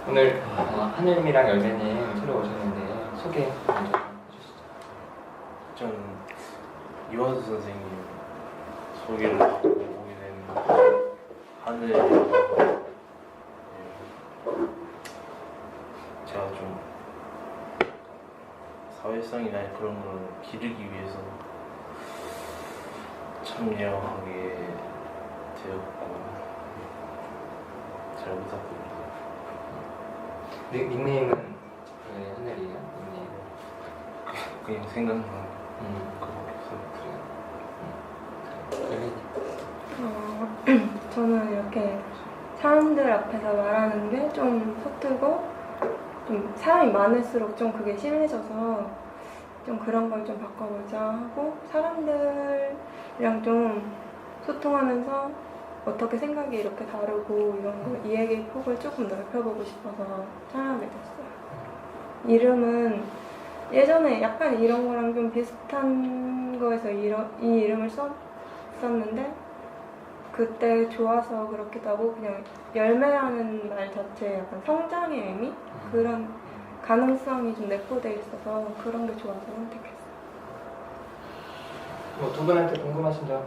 오늘 하늘님이랑 열매님 새로 오셨는데 소개 먼저 해주시죠. 저는 이화수 선생님 소개를 받고 오게 된 하늘이라고. 제가 좀 사회성이나 그런 걸 기르기 위해서 참여하게 되었고 잘 부탁드립니다. 닉네임은 왜 하늘이에요? 닉네임. 그냥 생각나는 그거밖에 없어요. 열매님. 저는 이렇게 사람들 앞에서 말하는 게 좀 서투고 좀 사람이 많을수록 좀 그게 심해져서 좀 그런 걸 좀 바꿔보자 하고 사람들이랑 좀 소통하면서 어떻게 생각이 이렇게 다르고 이런 거 이야기 폭을 조금 넓혀보고 싶어서 참여하게 됐어요. 이름은 예전에 약간 이런 거랑 좀 비슷한 거에서 이 이름을 썼는데 그때 좋아서 그렇기도 하고 그냥 열매라는 말 자체에 약간 성장의 의미? 그런 가능성이 좀 내포되어 있어서 그런 게 좋아서 선택했어요. 뭐 두 분한테 궁금하신 점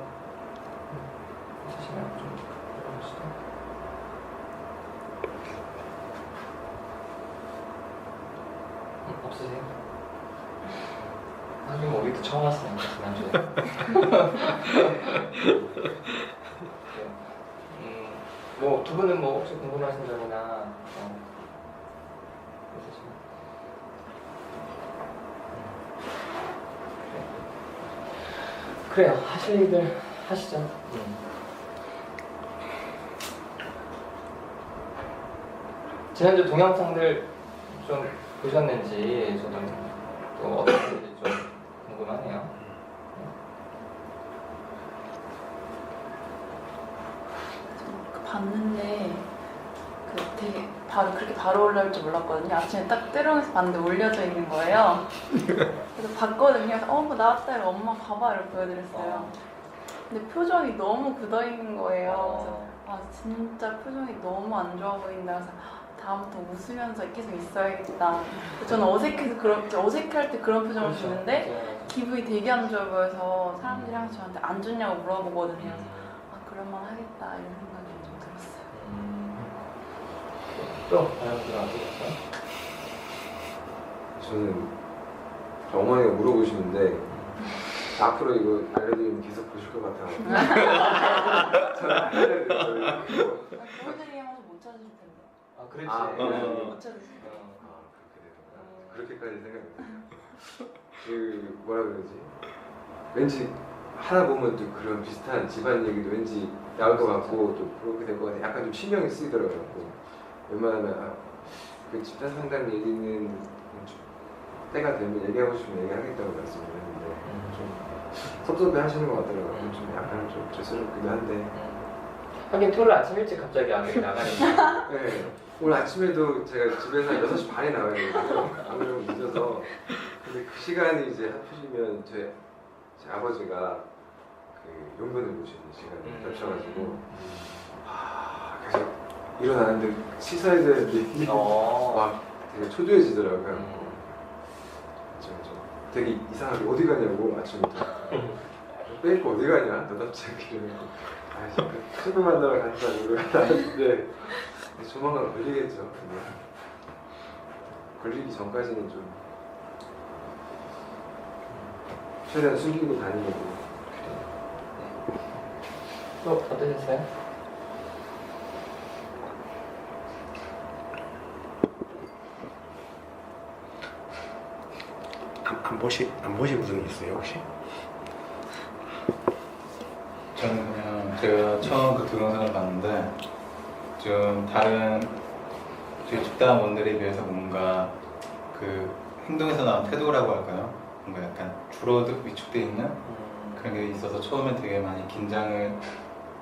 있으시나요? 좀 물어보시죠. 없으세요? 하긴 우리도 처음 왔으니까 지난주에. 뭐 두 분은 뭐 혹시 궁금하신 점이나 있으시나요? 그래요. 하실 일들 하시죠. 지난주 동영상들 좀 보셨는지 저도 또 어떻게 좀 궁금하네요. 봤는데 되게 그렇게 바로 올라올 줄 몰랐거든요. 아침에 딱 뜨렁해서 봤는데 올려져 있는 거예요. 그래서 봤거든요. 그래서 뭐 나왔다 이러고 엄마 봐봐 이렇게 보여드렸어요. 근데 표정이 너무 굳어 있는 거예요. 그래서 진짜 표정이 너무 안 좋아 보인다. 그래서 다음부터 웃으면서 계속 있어야겠다. 저는 어색할 때 그런 표정을 그렇죠. 짓는데 기분이 되게 안 좋아 보여서 사람들이 항상 저한테 안 좋냐고 물어보거든요. 그럴만 하겠다 이런 생각이 좀 들었어요. 또 다른 분은 어떠셨어요? 저는 어머니가 물어보시는데 앞으로 이거 알려드리면 계속 보실 것 같아요. 저는 알려드려요. 부모님이 하면서 못 찾으실 텐데. 그렇지. 못 찾으실 텐데. 그렇게 되구나. 그렇게까지 생각이 들어요. 그 뭐라 그러지? 왠지 하나 보면 또 그런 비슷한 집안 얘기도 왠지 나올 것 같고 또 그렇게 될 것 같아요. 약간 좀 신경이 쓰이더라고요. 웬만하면 그 집단 상담 얘기는 때가 되면 얘기하고 싶으면 얘기하겠다고 말씀을 했는데 좀 섭섭해 하시는 것 같더라고요. 좀 약간 좀 죄스럽기도 한데 하긴 토요일 아침 일찍 갑자기 아들이 나가니까. 네. 오늘 아침에도 제가 집에서 한 6시 반에 나와야 되거든요. 아무래도 늦어서. 근데 그 시간이 이제 하필이면 제 아버지가 그 용변을 모시는 시간이 겹쳐가지고 계속 일어나는데 씻어야 되는데 막 되게 초조해지더라고요. 좀 되게 이상하게 어디 가냐고 아침부터 빼입고 어디 가냐 너답지 않게 이러고 친구 만나러 간다 이러고 나왔는데 조만간 걸리겠죠. 근데 걸리기 전까지는 좀 최대한 숨기고 다니려고. 또 어떠셨어요? 안 보신 분이 있어요 혹시? 저는 그냥 제가 처음 그 동영상을 봤는데 좀 다른 저희 집단원들에 비해서 뭔가 그 행동에서 나온 태도라고 할까요? 뭔가 약간 줄어들 위축돼 있는 그런 게 있어서 처음에 되게 많이 긴장을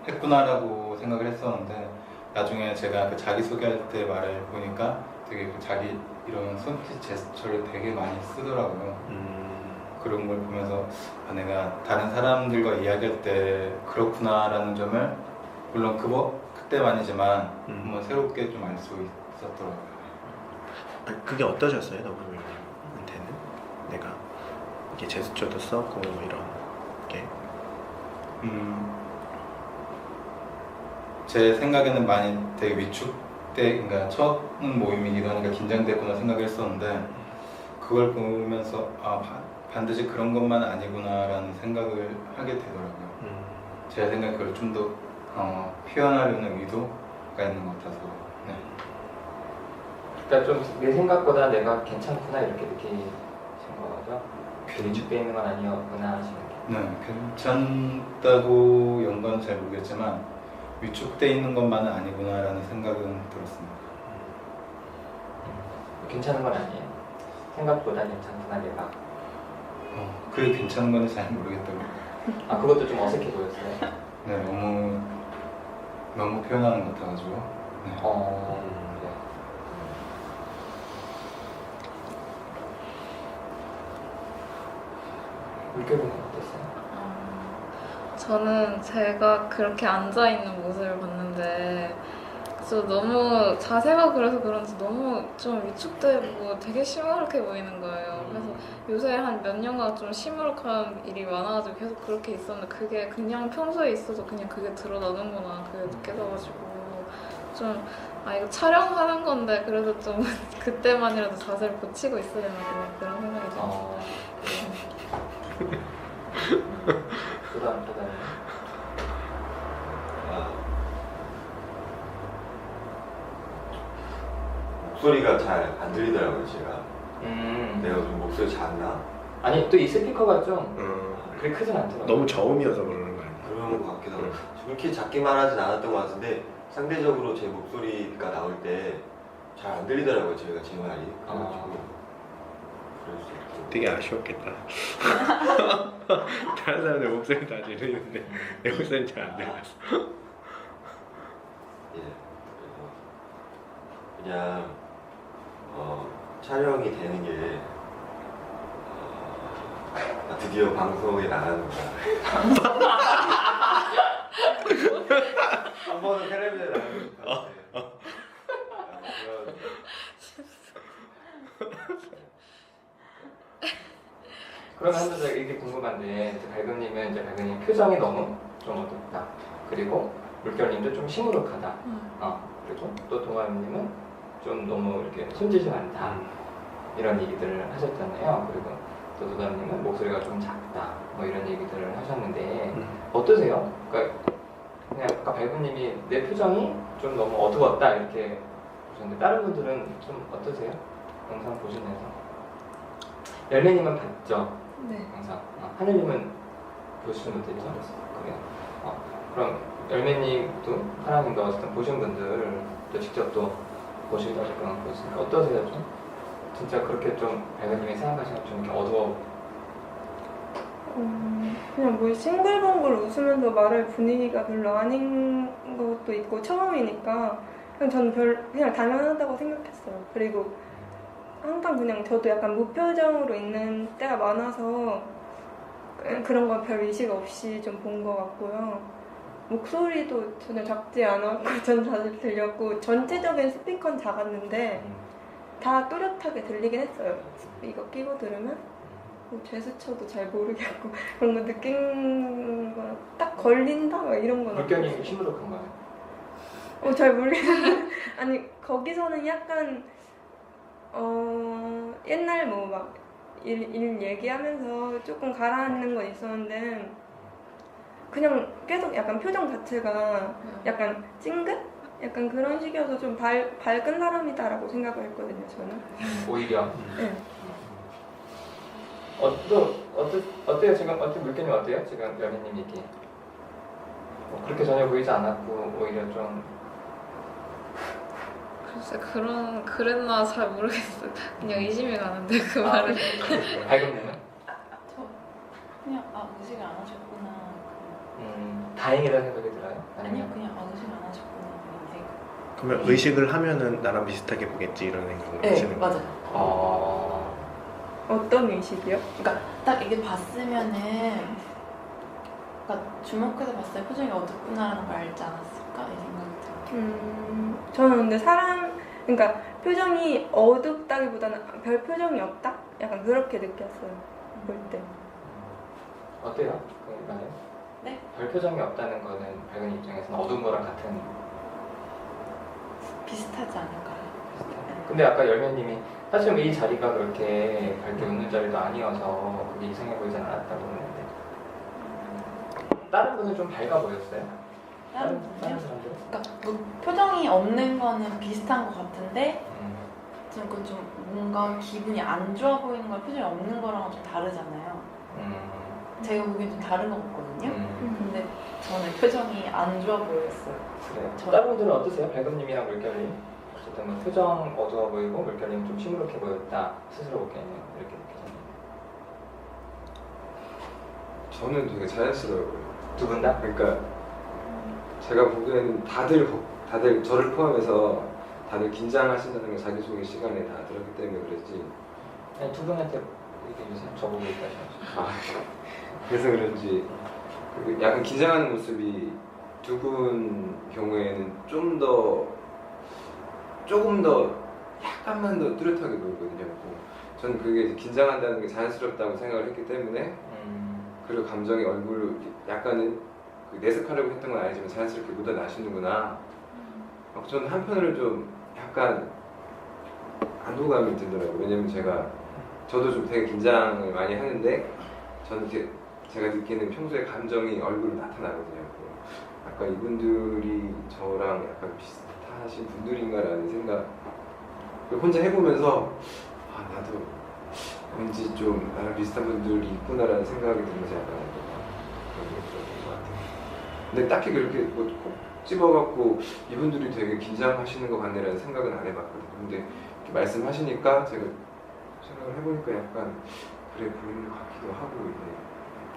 했구나라고 생각을 했었는데 나중에 제가 그 자기소개할 때 말을 보니까 되게 그 자기 이런 손짓 제스처를 되게 많이 쓰더라고요. 그런 걸 보면서 내가 다른 사람들과 이야기할 때 그렇구나라는 점을 물론 그때만이지만 한번 새롭게 좀 알 수 있었더라고요. 그게 어떠셨어요, 너구리님한테는? 내가 이게 제스처도 써고 이런 게. 제 생각에는 많이 되게 그러니까 첫 모임이기도 하니까 긴장됐구나 생각을 했었는데 그걸 보면서 반드시 그런 것만 아니구나라는 생각을 하게 되더라고요. 제 생각에 그걸 좀 더 표현하려는 의도가 있는 것 같아서. 네. 그러니까 좀 내 생각보다 내가 괜찮구나 이렇게 느끼신 거죠? 위축돼 있는 건 아니었구나 하시는 게. 네, 괜찮다고 연관은 잘 모르겠지만 위축돼 있는 것만은 아니구나라는 생각은 들었습니다. 괜찮은 건 아니에요. 생각보다 괜찮구나 내가. 그게 괜찮은 건지 잘 모르겠다고. 그것도 좀 어색해 보였어요. 네, 너무 표현하는 것 같아가지고. 네. 네. 물결은 어땠어요? 저는 제가 그렇게 앉아있는 모습을 봤는데 너무 자세가 그래서 그런지 너무 좀 위축되고 되게 시무룩해 보이는 거예요. 그래서 요새 한 몇 년간 좀 시무룩한 일이 많아가지고 계속 그렇게 있었는데 그게 그냥 평소에 있어도 그냥 그게 드러나는구나 그게 느껴져가지고 좀 이거 촬영하는 건데 그래도 좀 그때만이라도 자세를 고치고 있어야 되나 그런 생각이 들었어요. 그다음 목소리가 잘 안 들리더라고요, 제가. 내가 좀 목소리 작나? 아니 또 이 스피커가 좀 그렇게 크진 않더라고요. 너무 저음이어서 그러는 거 아니에요? 그런 것 같기도 하고. 그렇게 작게만 하진 않았던 것 같은데 상대적으로 제 목소리가 나올 때 잘 안 들리더라고요, 제가 제 말이. 그래가지고 그럴 수 있고. 되게 아쉬웠겠다. 다른 사람들 목소리 다 들리는데 내 목소리는 잘 안 들렸어. 예, 그래서 그냥 촬영이 되는 게 드디어 방송에 나가는구나. 한 번은 텔레비전에 나가고 싶었는데 그러면 한번 제가 이게 궁금한데 발금님은 이제 발금님 표정이 너무 좀 어둡다. 그리고 물결님도 좀 시무룩하다. 그리고 또 동아님은 좀 너무 이렇게 손짓이 많다. 이런 얘기들을 하셨잖아요. 그리고 또 도담님은 목소리가 좀 작다. 뭐 이런 얘기들을 하셨는데 어떠세요? 그러니까 그냥 아까 발금님이 내 표정이 좀 너무 어두웠다 이렇게 보셨는데 다른 분들은 좀 어떠세요? 영상 보시면서 열매님은 봤죠? 네. 영상. 하늘님은 보시는 분들이죠? 그래요. 그럼 열매님도 하나님도 어쨌든 보신 분들도 직접 또 보시다 그런 거 있으니까 어떠세요? 좀 진짜 그렇게 좀 발견님이 생각하시면 좀 이렇게 어두워. 그냥 뭐 싱글벙글 웃으면서 말할 분위기가 별로 아닌 것도 있고 처음이니까 그냥 저는 그냥 당연하다고 생각했어요. 그리고 항상 그냥 저도 약간 무표정으로 있는 때가 많아서 그런 건 별 의식 없이 좀 본 것 같고요. 목소리도 전혀 작지 않았고 전 잘 들렸고 전체적인 스피커는 작았는데 다 또렷하게 들리긴 했어요. 이거 끼고 들으면 뭐 제스처도 잘 모르겠고 그런 거 느낀 거 딱 걸린다 막 이런 건 물결님이 시무룩한가요? 잘 모르겠는데 아니 거기서는 약간 옛날 뭐 막 일 얘기하면서 조금 가라앉는 건 있었는데 그냥 계속 약간 표정 자체가 약간 찡긋? 약간 그런 식이어서 좀 밝은 사람이다라고 생각을 했거든요, 저는. 오히려. 네. 어때요? 지금 물결님 어때요? 지금 열매님 얘기. 그렇게 전혀 보이지 않았고 오히려 좀. 글쎄 그랬나 잘 모르겠어요. 그냥 의심이 가는데 그 말을. 발금님은? 저 그냥 의식을 안 하셨구나. 다행이라는 생각이 들어요? 아니요 그냥 의식을 안 하셨구나 그런 생각. 그러면 의식을 하면은 나랑 비슷하게 보겠지 이런 생각을 네 하시는 거예요? 맞아요. 어떤 의식이요? 그러니까 딱 이게 봤으면은 그러니까 주목해서 봤을 때 표정이 어둡구나라는 걸 알지 않았을까 이 생각이 들어요. 저는 근데 사람 그러니까 표정이 어둡다기보다는 별 표정이 없다? 약간 그렇게 느꼈어요. 볼 때. 어때요? 그러면 네? 별 표정이 없다는 거는 밝은 입장에서는 어두운 거랑 같은 비슷하지 않을까요? 근데 아까 열매님이 사실 이 자리가 그렇게 밝게 웃는 자리도 아니어서 그게 이상해 보이진 않았다고 했는데 다른 분은 좀 밝아 보였어요? 다른 다른 분이요? 사람들은? 그러니까 뭐 표정이 없는 거는 비슷한 것 같은데 음. 좀 뭔가 기분이 안 좋아 보이는 거 표정이 없는 거랑은 좀 다르잖아요. 제가 보기엔 좀 다른 것 같거든요. 근데 저는 표정이 안 좋아 보였어요. 그래요. 저- 다른 분들은 어떠세요? 밝음님이랑 물결님? 어쨌든 뭐 표정 어두워 보이고 물결님 좀 시무룩해 보였다 스스로 보기에는 이렇게 느껴졌나요? 저는 되게 자연스러워요. 두 분 다? 그러니까 제가 보기에는 다들 저를 포함해서 다들 긴장하신다는 게 자기소개 시간에 다 들었기 때문에 그랬지. 아니 두 분한테 얘기해 주세요. 저보고 있다셔가지고. 아, 그래서 그런지 그리고 약간 긴장하는 모습이 두 분 경우에는 조금 더 약간만 더 뚜렷하게 보이거든요. 저는 그게 긴장한다는 게 자연스럽다고 생각을 했기 때문에 그리고 감정이 얼굴 약간은 그 내색하려고 했던 건 아니지만 자연스럽게 묻어나시는구나. 저는 한편으로 좀 약간 안도감이 들더라고요. 왜냐면 저도 좀 되게 긴장을 많이 하는데 저는 제가 느끼는 평소에 감정이 얼굴로 나타나거든요. 약간 이분들이 저랑 약간 비슷하신 분들인가라는 생각. 혼자 해보면서 나도 왠지 좀 나랑 비슷한 분들이 있구나라는 생각이 들면서 약간 그런 게 있었던 것 같아요. 근데 딱히 그렇게 꼭 집어갖고 이분들이 되게 긴장하시는 것 같네라는 생각은 안 해봤거든요. 근데 이렇게 말씀하시니까 제가 생각을 해보니까 약간 그래 보이는 것 같기도 하고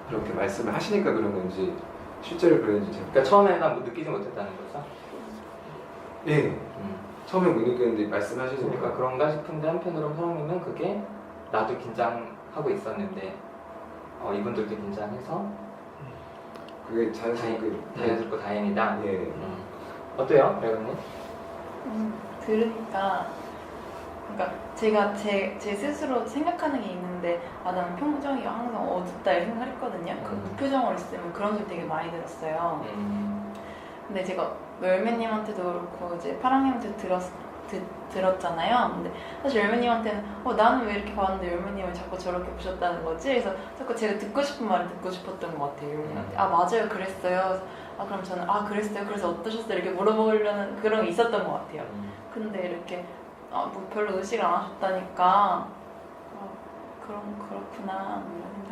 그렇게 말씀을 하시니까 그런 건지 실제로 그런지 제가 그러니까 처음에는 뭐 느끼지 못했다는 거죠? 예 처음에 못 느꼈는데 말씀하시니까 그러니까 그런가 싶은데 한편으로 사람이면 그게 나도 긴장하고 있었는데 이분들도 긴장해서 그게 자연스럽게 자연스럽고 다행이다. 예. 어때요, 배우님? 들으니까 그러니까 제가 제 스스로 생각하는 게 있는데 나는 표정이 항상 어둡다 이렇게 생각했거든요. 그 무표정으로 있으면 그런 소리 되게 많이 들었어요. 근데 제가 열매님한테도 그렇고 이제 파랑님한테 들었잖아요. 근데 사실 열매님한테는 나는 왜 이렇게 봤는데 열매님을 자꾸 저렇게 보셨다는 거지? 그래서 자꾸 제가 듣고 싶은 말을 듣고 싶었던 것 같아요. 열매님한테 맞아요 그랬어요. 그럼 저는 그랬어요. 그래서 어떠셨어요? 이렇게 물어보려는 그런 게 있었던 것 같아요. 근데 이렇게 뭐 별로 의식을 안 하셨다니까 그렇구나 이런 생각.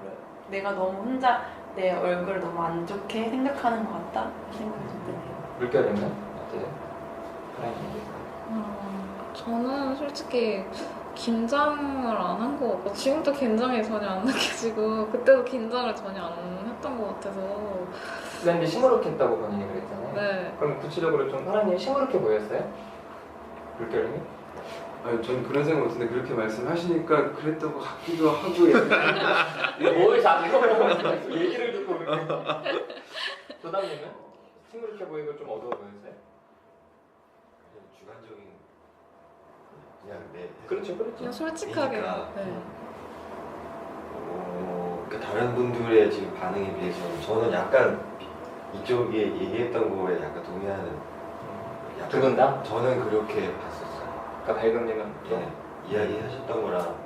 그래 내가 너무 혼자 내 얼굴을 너무 안 좋게 생각하는 것 같다 생각이 좀 드네요. 물결이면 어때요? 저는 솔직히 긴장을 안 한 것 같고 지금도 긴장이 전혀 안 느껴지고 그때도 긴장을 전혀 안 했던 것 같아서 근데 시무룩했다고 본인이 그랬잖아요. 네. 그럼 구체적으로 좀 사람이 시무룩해 보였어요? 물결님이? 아니 저는 그런 생각 못했는데 그렇게 말씀하시니까 그랬던 것 같기도 하고 뭘 자꾸 얘기를 듣고 그렇게 조담님은? 시무룩해 보이고 좀 어두워 보였어요? 주관적인 그냥 내 그렇죠. 그냥 솔직하게 그러니까. 네. 그 다른 분들의 지금 반응에 비해서 저는 약간 이쪽에 얘기했던 거에 약간 동의하는. 두 분 다? 저는 그렇게 봤었어요. 그러니까 밝음님은 또? 네, 이야기하셨던 거랑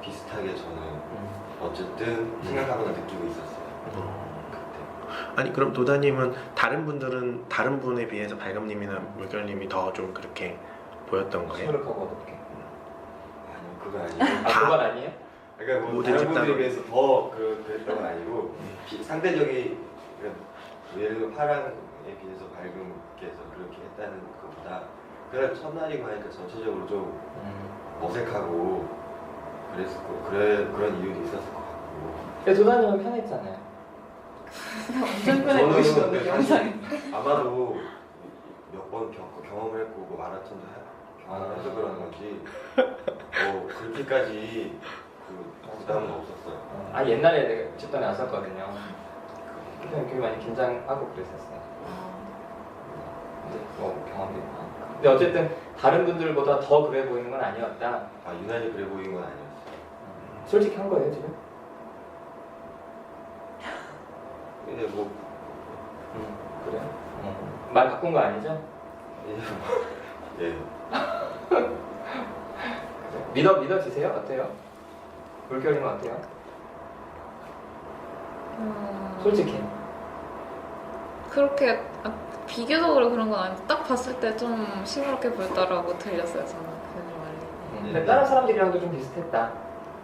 비슷하게 저는 어쨌든 생각하거나 느끼고 있었어요. 그때. 아니 그럼 도다님은 다른 분에 비해서 발감님이나 물결님이 더 좀 그렇게 보였던 거예요? 시무룩하고 어둡게. 아니요 그건 아니고. 그건 아니에요? 그러니까 뭐 모든 다른 분들에 집단으로. 비해서 더 그랬던 건 아니고 상대적인 그러니까 예를 들어 파랑에 비해서 밝음께서 그렇게 했다는 것보다 그래 첫날이고 하니까 전체적으로 좀 어색하고 그랬었고 그런 이유도 있었을 것 같고. 근데 조담님은 편했잖아요. 엄청 편해 보이시던데 영상이. 아마도 몇 번 경험을 했고 뭐 마라톤도 경험을 해서 그런 건지 그렇게까지 부담은 없었어요. 옛날에 내가 집단에 왔었거든요. 그때 굉장히 많이 긴장하고 그랬었어요. 이제 뭐 경험이 있나. 근데 어쨌든 다른 분들보다 더 그래 보이는 건 아니었다. 아 유난히 그래 보이는 건 아니었어요. 솔직히 한 거예요 지금? 근데 뭐 그래요? 말 바꾼 거 아니죠? 예. 믿어지세요? 어때요? 물결이면 어때요? 솔직히. 그렇게 비교적으로 그런 건 아닌데 딱 봤을 때 좀 시무룩해 보였다라고 들렸어요 저는 그 말이. 근데 다른 사람들이랑도 좀 비슷했다.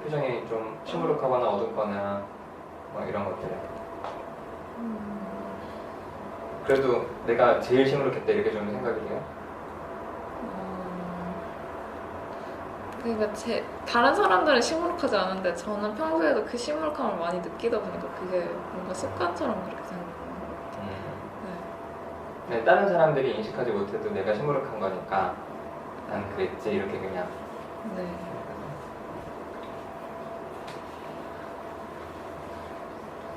표정이 좀 시무룩하거나 어둡거나 뭐 이런 것들. 그래도 내가 제일 시무룩했다 이렇게 좀 생각이 돼요? 그러니까 다른 사람들은 시무룩하지 않은데 저는 평소에도 그 시무룩함을 많이 느끼다 보니까 그게 뭔가 습관처럼 그렇게 생각하는 것 같아요. 네, 다른 사람들이 인식하지 못해도 내가 시무룩한 거니까 난 그랬지 이렇게 그냥. 네.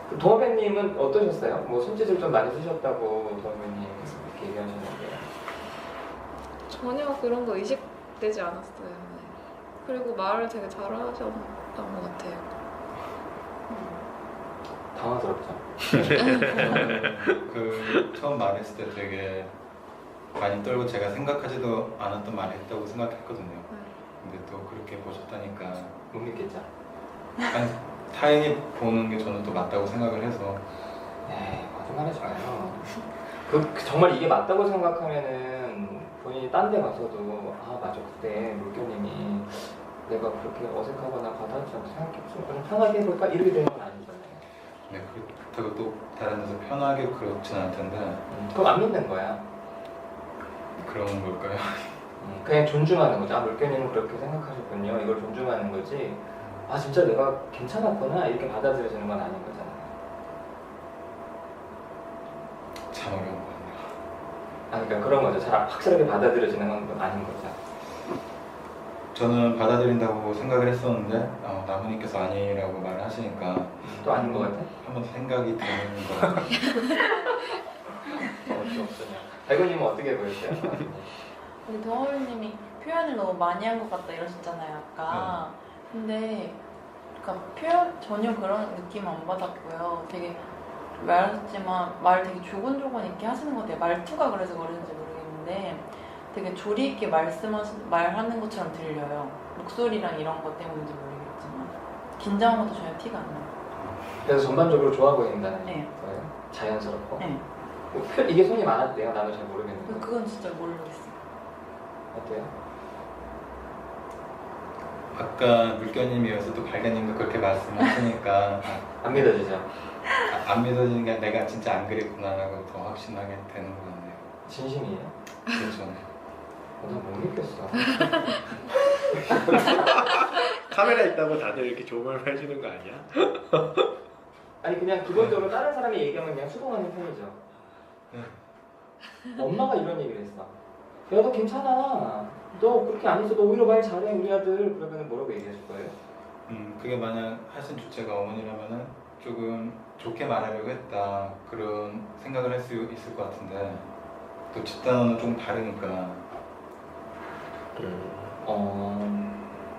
그 동업배님은 어떠셨어요? 뭐 손짓을 좀 많이 쓰셨다고 동업배님 이렇게 얘기하셨는데. 전혀 그런 거 의식되지 않았어요. 네. 그리고 말을 되게 잘하셨던 것 같아요. 당황스럽죠. 그 처음 말했을 때 되게 많이 떨고 제가 생각하지도 않았던 말을 했다고 생각했거든요. 근데 또 그렇게 보셨다니까 못 믿겠죠. 아니, 타인이 보는 게 저는 또 맞다고 생각을 해서. 에이, 거짓말하지 마요. 그 정말 이게 맞다고 생각하면은 본인이 딴 데 가서도 아 맞아 그때 물결님이 내가 그렇게 어색하거나 가다하지 않고 생각했지 좀 편하게 해볼까 이렇게 되는 건 아니잖아요. 네, 그렇다고 또 다른 데서 편하게 그렇진 않을 텐데. 그럼 안 믿는 거야. 그런 걸까요? 그냥 존중하는 거죠. 아 물결님은 그렇게 생각하셨군요. 이걸 존중하는 거지. 아 진짜 내가 괜찮았구나 이렇게 받아들여지는 건 아닌 거잖아요. 참 어려운 것 같네요. 아 그러니까 그런 거죠. 잘 확실하게 받아들여지는 건 아닌 거죠. 저는 받아들인다고 생각을 했었는데 나무님께서 아니라고 말을 하시니까 또 아닌 것 같아? 한 번 생각이 드는 것 같아요. 어떻게 없으냐. 백은님은 어떻게 보였어요? 우리 동호회님이 표현을 너무 많이 한 것 같다 이러셨잖아요 아까. 근데 그러니까 표현 전혀 그런 느낌 안 받았고요. 되게 말했지만 말 되게 조곤조곤 있게 하시는 것 같아요. 말투가 그래서 그런지 모르겠는데 되게 조리 있게 말하는 것처럼 들려요. 목소리랑 이런 것 때문인지 모르겠지만 긴장한 것도 전혀 티가 안 나요. 그래서 전반적으로 좋아 보인다는 네. 거예요? 자연스럽고? 네. 이게 손이 많았대요? 나도 잘 모르겠는데. 그건 진짜 모르겠어요. 어때요? 아까 물결님이어서 또 발견님도 그렇게 말씀하시니까 안 믿어지죠? 안 믿어지는 게 내가 진짜 안 그랬구나라고 더 확신하게 되는 것 같네요. 진심이에요? 그렇죠. 나못 믿겠어. 카메라 있다고 다들 이렇게 조명을 해주는 거 아니야? 아니 그냥 기본적으로 다른 사람이 얘기하면 그냥 수긍하는 편이죠. 엄마가 이런 얘기를 했어. 야 너 괜찮아. 너 그렇게 안 했어. 너 오히려 말 잘해 우리 아들. 그러면 뭐라고 얘기하실 거예요? 그게 만약 하신 주체가 어머니라면은 조금 좋게 말하려고 했다 그런 생각을 할 수 있을 것 같은데 또 집단어는 좀 다르니까.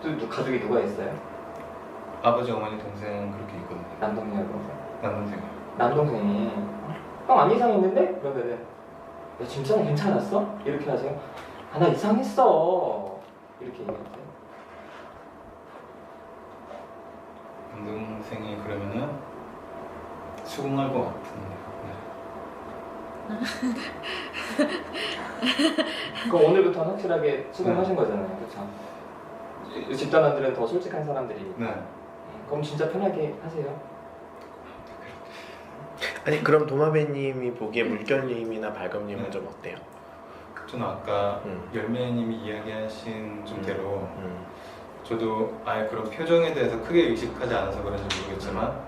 또 가족이 누가 있어요? 아버지, 어머니, 동생 그렇게 있거든요. 남동생이야 동생? 남동생이요. 남동생이 형 안 이상했는데? 그러면은 야 진짜는 괜찮았어? 이렇게 하세요? 아 나 이상했어 이렇게 얘기하세요? 남동생이 그러면은 수긍할 것 같은데. 그럼 오늘부터 확실하게 수긍하신 거잖아요 그렇죠? 집단원들은 더 솔직한 사람들이니까 네. 그럼 진짜 편하게 하세요. 아니 그럼 도마배님이 보기에 물결님이나 발검님은 좀 어때요? 저는 아까 열매님이 이야기하신 대로 저도 아예 그런 표정에 대해서 크게 의식하지 않아서 그런지 모르겠지만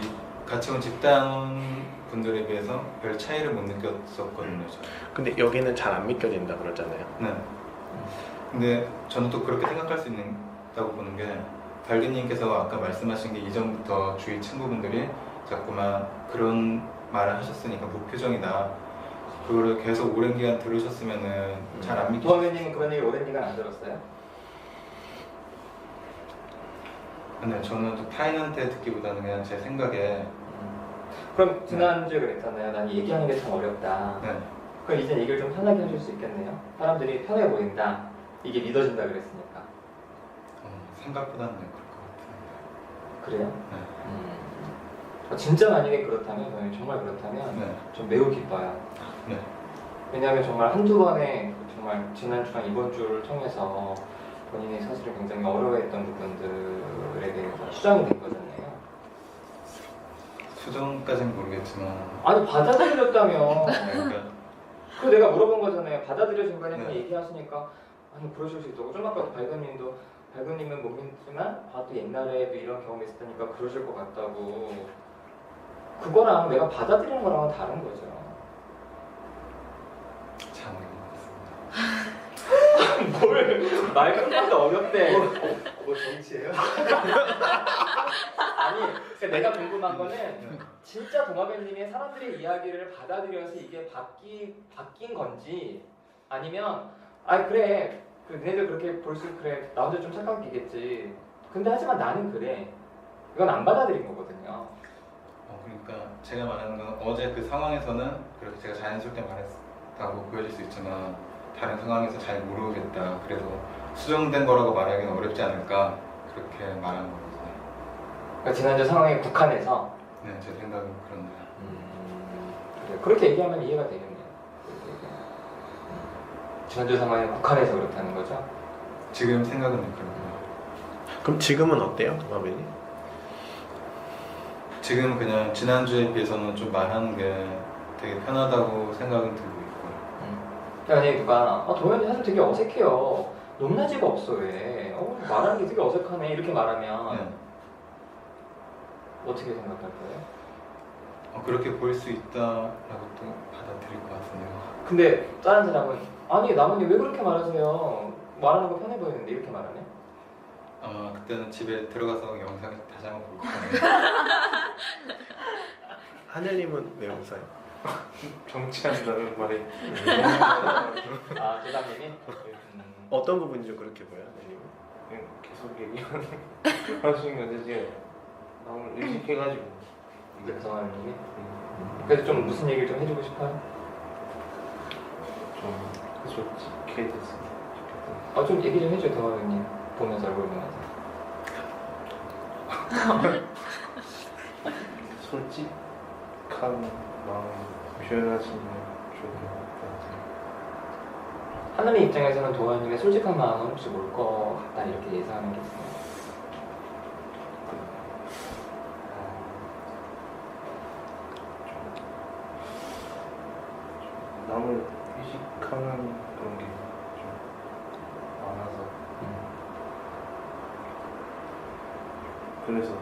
이 같이 온 집단 분들에 비해서 별 차이를 못 느꼈었거든요. 저는. 근데 여기는 잘 안 믿겨진다 그러잖아요. 네. 근데 저는 또 그렇게 생각할 수 있다고 보는 게 발기님께서 아까 말씀하신 게 이전부터 주위 친구분들이 자꾸만 그런 말을 하셨으니까 무표정이다 그거를 계속 오랜 기간 들으셨으면은 잘 안 믿기. 도화면님은 그런 얘기 오랜 기간 안 들었어요? 근데 저는 또 타인한테 듣기보다는 그냥 제 생각에. 그럼 지난주에 그랬잖아요. 난 얘기하는 게 참 어렵다. 네. 그럼 이제 얘기를 좀 편하게 하실 수 있겠네요. 사람들이 편해 보인다. 이게 믿어진다 그랬으니까. 생각보다는 그럴 것 같아요. 그래요? 네. 진짜 만약에 그렇다면, 정말 그렇다면 네. 좀 매우 기뻐요. 네. 왜냐하면 정말 한두 번의 정말 지난주랑 이번 주를 통해서 본인이 사실은 굉장히 어려워했던 부분들에 대해서 수정이 된 거잖아요. 수정까지는 모르겠지만. 아니 받아들여졌다며. 그러니까 그 내가 물어본 거잖아요. 받아들여진 거냐고 네. 얘기하시니까 아니 그러실 수 있다고. 좀 아까 발근님은 못 믿지만 봐도 옛날에도 이런 경험이 있었다니까 그러실 것 같다고. 그거랑 내가 받아들이는 거랑은 다른 거죠. 잘 모르겠습니다. 뭘 말 끝나도 어렵대. 뭐 정치예요? 아니 그러니까 내가 궁금한 거는 진짜 동화뱀님이 사람들의 이야기를 받아들여서 이게 바뀐 건지 아니면 아 그래 그 너네들 그렇게 볼 수 그래 나 혼자 좀 착각 끼겠지. 근데 하지만 나는 그래. 이건 안 받아들인 거거든요. 그러니까 제가 말하는 건 어제 그 상황에서는 그렇게 제가 자연스럽게 말했다고 보여질 수 있지만 다른 상황에서 잘 모르겠다. 그래서 수정된 거라고 말하기는 어렵지 않을까 그렇게 말한 거거든요. 그러니까 지난주 상황에 국한해서 네, 제 생각은 그런데. 그래. 그렇게 얘기하면 이해가 되겠네요. 그렇게 얘기하면. 지난주 상황에 국한해서 그렇다는 거죠? 지금 생각은 그렇고요. 그럼 지금은 어때요, 동화면이? 지금 그냥 지난주에 비해서는 좀 말하는 게 되게 편하다고 생각은 들고 있고요. 아니 누가 동현이 사실 되게 어색해요. 높낮이가 없어 왜? 말하는 게 되게 어색하네 이렇게 말하면 네. 어떻게 생각할 거예요? 그렇게 보일 수 있다라고 또 받아들일 것 같은데요. 근데 다른 사람은 아니 나머지 왜 그렇게 말하세요? 말하는 거 편해 보이는데 이렇게 말하네? 아마 그때는 집에 들어가서 영상을 다시 한번 볼 거예요. 하늘님은 왜 웃어요? 정치한다는 말이 아 조상님이? 어떤 부분이 좀 그렇게 보여요, 하늘님은? 그냥 계속 얘기하시는 건데 이제 남을 의식해가지고 이제 조상님이? 그래서 좀 무슨 얘기를 좀 해주고 싶어요? 좀 좋게 됐으면 좋겠다. 좀 얘기 좀 해줘요 동아님 보면서 얼굴 보면서. 솔직한 마음 표현하시면 좋을 것 같아요. 하나님 입장에서는 도화님의 솔직한 마음은 혹시 뭘 것 같다 이렇게 예상하는 게 있어요? 남을 의식하는 그런 게 좀 많아서 그래서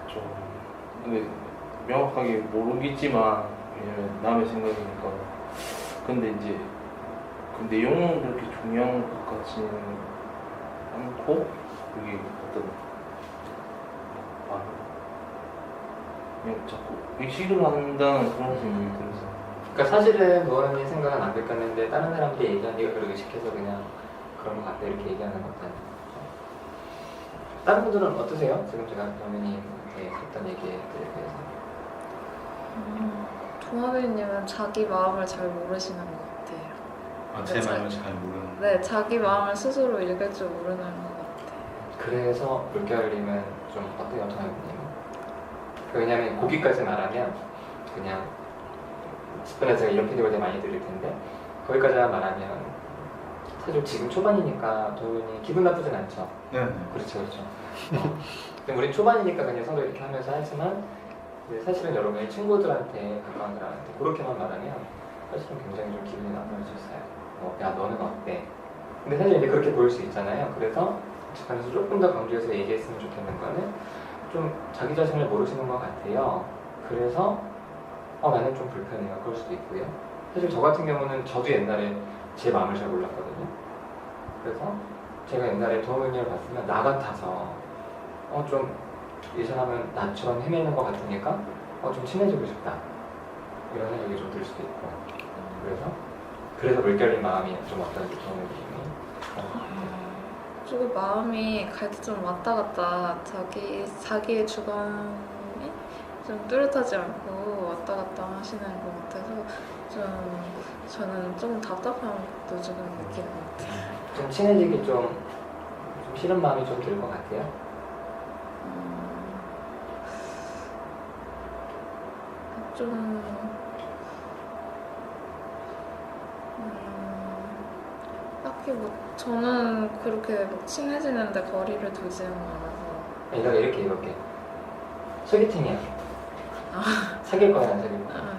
좀 근데 명확하게 모르겠지만 왜냐면 남의 생각이니까 근데 이제 그 내용은 그렇게 중요한 것 같지는 않고 그게 어떤 그냥 자꾸 의식을 한다는 그런 생각이 들어서 그러니까 사실은 노아님 생각은 안 바뀌었는데 다른 사람들이 얘기한 네가 그걸 의식해서 그냥 그런 것 같다 이렇게 얘기하는 것 같아요. 다른 분들은 어떠세요? 지금 제가 도아님한테 했던 얘기에 대해서. 동아배님은 자기 마음을 잘 모르시는 것 같아요. 제 마음을 잘 모르는. 네, 자기 마음을 스스로 읽을 줄 모르는 것 같아요. 그래서 물결님은 좀 어때요, 도아님? 왜냐면 거기까지 말하면 그냥 10분에 제가 이런 피드백을 많이 드릴 텐데 거기까지만 말하면 사실 지금 초반이니까 도윤이 기분 나쁘진 않죠. 네. 그렇죠. 근데 우리 초반이니까 그냥 서로 이렇게 하면서 하지만 사실은 여러분이 친구들한테 가까운 사람한테 그렇게만 말하면 사실은 굉장히 좀 기분이 나쁠 수 있어요. 야 너는 어때? 근데 사실 이제 그렇게 보일 수 있잖아요. 그래서 집안에서 조금 더 강조해서 얘기했으면 좋겠는 거는 좀 자기 자신을 모르시는 것 같아요. 그래서 나는 좀 불편해요. 그럴 수도 있고요. 사실 저 같은 경우는 저도 옛날에 제 마음을 잘 몰랐거든요. 그래서 제가 옛날에 도우미를 봤으면 나 같아서 좀 이 사람은 나처럼 헤매는 것 같으니까 좀 친해지고 싶다 이런 생각이 좀 들 수도 있고 그래서 물결린 마음이 좀 어떤지 그런 느낌이 그런 것 같아요. 그리고 마음이 갈 때 좀 왔다 갔다 자기의 주관이 좀 뚜렷하지 않고 왔다 갔다 하시는 것 같아서 좀 저는 좀 답답한 것도 조금 느끼는 것 같아요. 좀 친해지기 좀 싫은 마음이 좀 들 것 같아요. 좀 딱히 뭐 저는 그렇게 막 친해지는데 거리를 두지는 않아서 이렇게 소개팅이야. 사귈 거야 안 사귈 거야?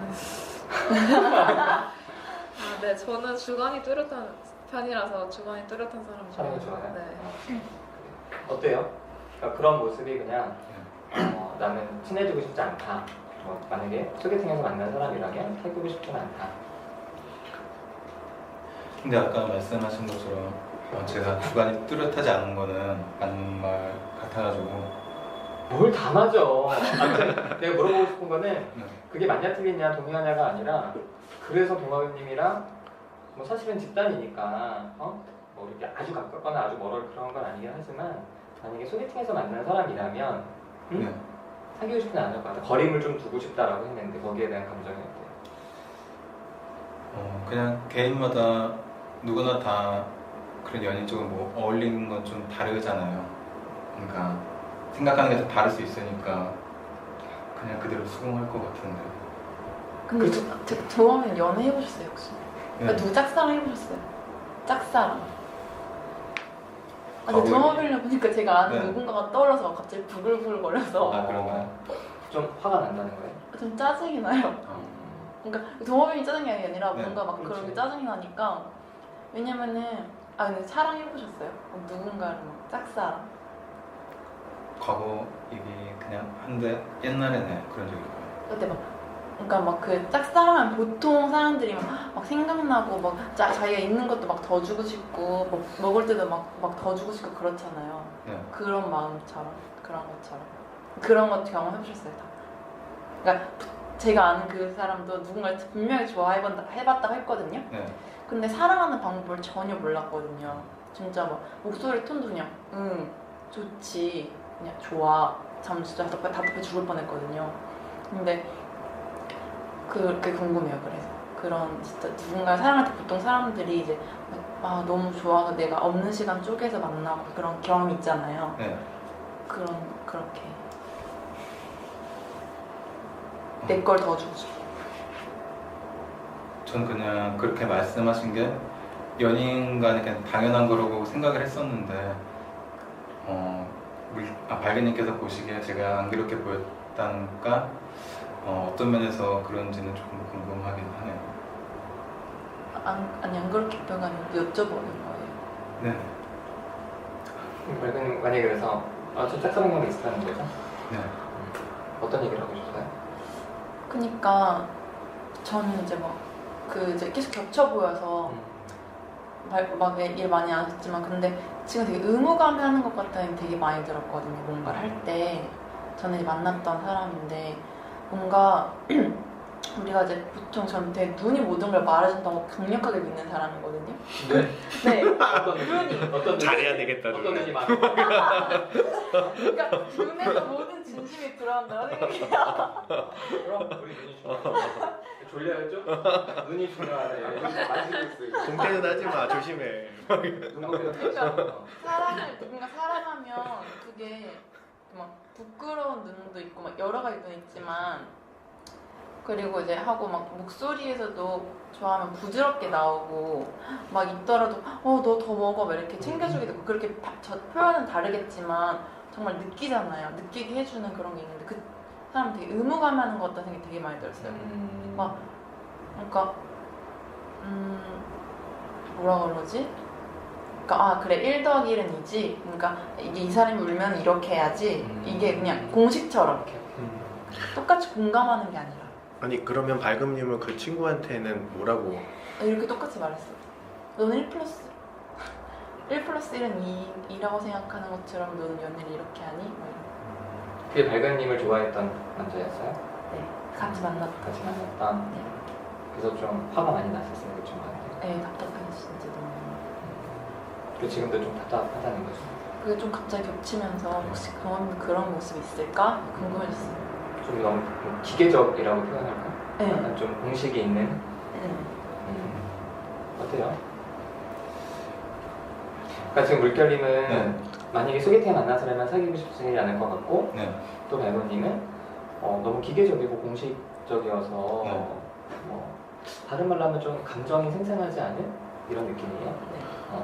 네, 저는 주관이 뚜렷한 편이라서 주관이 뚜렷한 사람이 좋아요? 네. 어때요? 그러니까 그런 모습이 그냥 나는 친해지고 싶지 않다. 만약에 소개팅에서 만난 사람이라면 사귀고 싶지는 않다. 근데 아까 말씀하신 것처럼 제가 주관이 뚜렷하지 않은 거는 맞는 말 같아가지고 뭘 다 맞아. 아무튼 내가 물어보고 싶은 거는 그게 맞냐 틀리냐 동의하냐가 아니라 그래서 동아님이랑 뭐 사실은 집단이니까 뭐 이렇게 아주 가깝거나 아주 멀어 그런 건 아니긴 하지만 만약에 소개팅에서 만난 사람이라면 네. 사귀고 싶지는 않을 것 같아. 거림을 좀 두고 싶다라고 했는데 거기에 대한 감정이 어때요? 그냥 개인마다 누구나 다 그런 연인적으로 뭐 어울리는 건 좀 다르잖아요. 그러니까 생각하는 게 다 다를 수 있으니까 그냥 그대로 수긍할 것 같은데. 근데 동아는 연애 해보셨어요 혹시? 네. 누구 짝사랑 해보셨어요? 짝사랑. 근데 동아빌려 보니까 제가 아는 네. 누군가가 떠올라서 막 갑자기 부글부글 거려서 그런가요? 좀 화가 난다는 거예요? 좀 짜증이 나요. 그러니까 동아빌이 짜증이 아니라 네, 뭔가 막 그런 게 짜증이 나니까 왜냐면은 근데 사랑해보셨어요? 누군가를 막 짝사랑? 과거 얘기 그냥 한데 옛날에는 그런 적이 있어요. 그때 막 그러니까 막 그 짝사랑은 보통 사람들이 막 생각나고 막 자기가 있는 것도 막 더 주고 싶고 뭐 먹을 때도 막 더 주고 싶고 그렇잖아요. 네. 그런 마음처럼 그런 것처럼 그런 것 경험해보셨어요 다? 그러니까 제가 아는 그 사람도 누군가를 분명히 좋아해봤다고 했거든요. 네. 근데 사랑하는 방법을 전혀 몰랐거든요. 진짜 막 목소리 톤도 그냥 좋지 그냥 좋아 잠시 답답해 죽을 뻔했거든요. 근데 그게 궁금해요. 그래서 그런 진짜 누군가 사랑할 때 보통 사람들이 이제 너무 좋아서 내가 없는 시간 쪼개서 만나고 그런 경험이 있잖아요. 네. 그렇게 내 걸 더 주고 싶어. 전 그냥 그렇게 말씀하신 게 연인 간에 그냥 당연한 거라고 생각을 했었는데 발기님께서 보시기에 제가 안 그렇게 보였다니까 어떤 면에서 그런지는 조금 궁금하긴 하네요. 아니 안 그렇게 표현하면 여쭤보는 거예요. 네. 만약에 그래서 저 짝사랑이랑 비슷한 거죠? 네. 어떤 얘기를 하고 싶어요? 그니까 저는 이제 이제 계속 겹쳐 보여서 막 일 많이 안 했지만 근데 지금 되게 의무감이 하는 것 같다는 되게 많이 들었거든요. 뭔가를 할 때 저는 이제 만났던 사람인데 뭔가 우리가 이제 보통 저는 되게 눈이 모든 걸 말해준다고 강력하게 믿는 사람이거든요. 네? 네. 어떤 눈이 어떤 잘해야 되겠다. 어떤 눈이 많아? 그러니까 눈에서 모든 진심이 들어간다고 생각해요. 그럼 우리 눈이 중요하다. 졸려요 좀? 눈이 중요하네. 만지고 있어. 공태는 하지 마. 조심해. 그러니까 사람을 누군가 사랑하면 그게 막 부끄러운 눈도 있고 막 여러 가지 눈 있지만 그리고 이제 하고 막 목소리에서도 좋아하면 부드럽게 나오고 막 있더라도 너 더 먹어 막 이렇게 챙겨주게 되고 그렇게 저 표현은 다르겠지만 정말 느끼잖아요. 느끼게 해주는 그런 게 있는데 그 사람 되게 의무감하는 것 같다는 생각이 되게 많이 들었어요. 막 그러니까 뭐라 그러지? 그러니까 그래 1 더하기 1은 2지. 그러니까 이게 이 사람이 울면 이렇게 해야지. 이게 그냥 공식처럼 똑같이 공감하는 게 아니라. 아니 그러면 발금님은 그 친구한테는 뭐라고? 이렇게 똑같이 말했어. 너는 1 플러스 1은 2라고 생각하는 것처럼 너는 연애를 이렇게 하니? 막 이런. 그게 밝은님을 좋아했던 남자였어요? 네, 같이 만났던. 같이 만났던? 네. 그래서 좀 화가 많이 났었어요, 그 친구한테. 네, 답답해서 진짜 너무. 그 지금도 좀 답답하다는 거죠. 그게 좀 갑자기 겹치면서 혹시 경험도 그런 모습이 있을까 궁금해졌어요. 좀 너무 좀 기계적이라고 표현할까? 네. 약간 좀 공식이 있는? 네. 어때요? 그러니까 지금 물결님은 네. 만약에 소개팅에 만난 사람만 사귀고 싶지 않을 것 같고 네. 또 발고님은 너무 기계적이고 공식적이어서 네. 뭐 다른 말로 하면 좀 감정이 생생하지 않은 이런 느낌이에요. 네.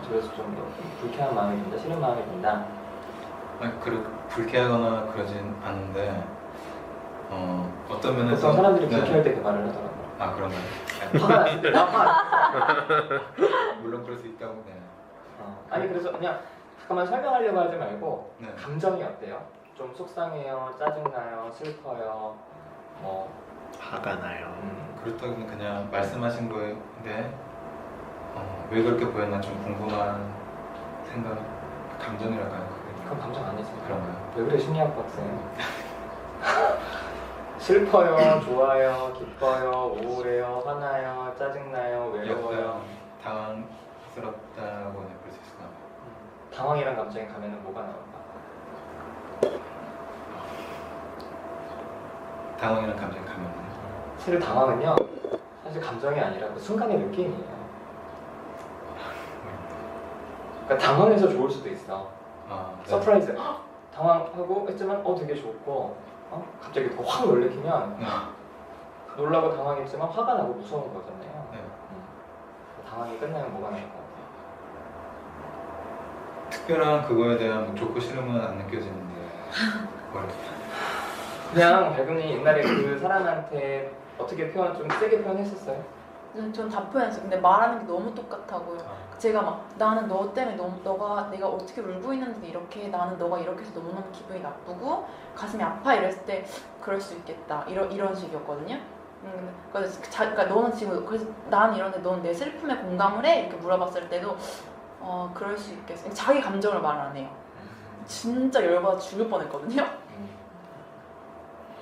그래서 좀 불쾌한 마음이 든다, 싫은 마음이 든다. 아니, 불쾌하거나 그러진 않은데 어떤 면에서 보통 사람들이 네. 불쾌할 때 그 말을 하더라고요. 아 그런가요? 화가 났을 때 나 화. 물론 그럴 수 있다고. 네. 아니 그래서 그냥 잠깐만 설명하려고 하지 말고 네. 감정이 어때요? 좀 속상해요, 짜증나요, 슬퍼요, 뭐 화가 나요. 그렇다기는 그냥 말씀하신 거인데 왜 그렇게 보였나 좀 궁금한 생각, 감정이랄까요? 그건 감정 아니지. 그런가요? 왜 그래 심리학 박사님? 슬퍼요, 좋아요, 기뻐요, 우울해요, 화나요, 짜증나요, 외로워요. 약간 당황스럽다고 볼 수 있을까요? 당황이란 감정이 가면은 뭐가 나올까? 당황이라는 감정이 가면은요? 사실 당황은요, 사실 감정이 아니라 그 순간의 느낌이에요. 그러니까 당황해서 좋을 수도 있어. 네. 서프라이즈. 헉! 당황하고 했지만 되게 좋고 갑자기 확 놀래키면 네. 놀라고 당황했지만 화가 나고 무서운 거잖아요. 네. 당황이 끝나면 뭐가 나올 것 같아요? 특별한 그거에 대한 뭐 좋고 싫음은 안 느껴지는데 그냥 발금이 옛날에 그 사람한테 어떻게 좀 세게 표현했었어요? 전 다 표현했어요. 근데 말하는 게 너무 똑같다고요. 제가 막 나는 너 때문에 내가 어떻게 울고 있는데 이렇게 나는 너가 이렇게 해서 너무너무 기분이 나쁘고 가슴이 아파 이랬을 때 그럴 수 있겠다 이런 식이었거든요. 그러니까 너는 지금 그래서 난 이런데 넌 내 슬픔에 공감을 해 이렇게 물어봤을 때도 그럴 수 있겠어. 자기 감정을 말 안 해요. 진짜 열받아 죽을 뻔했거든요.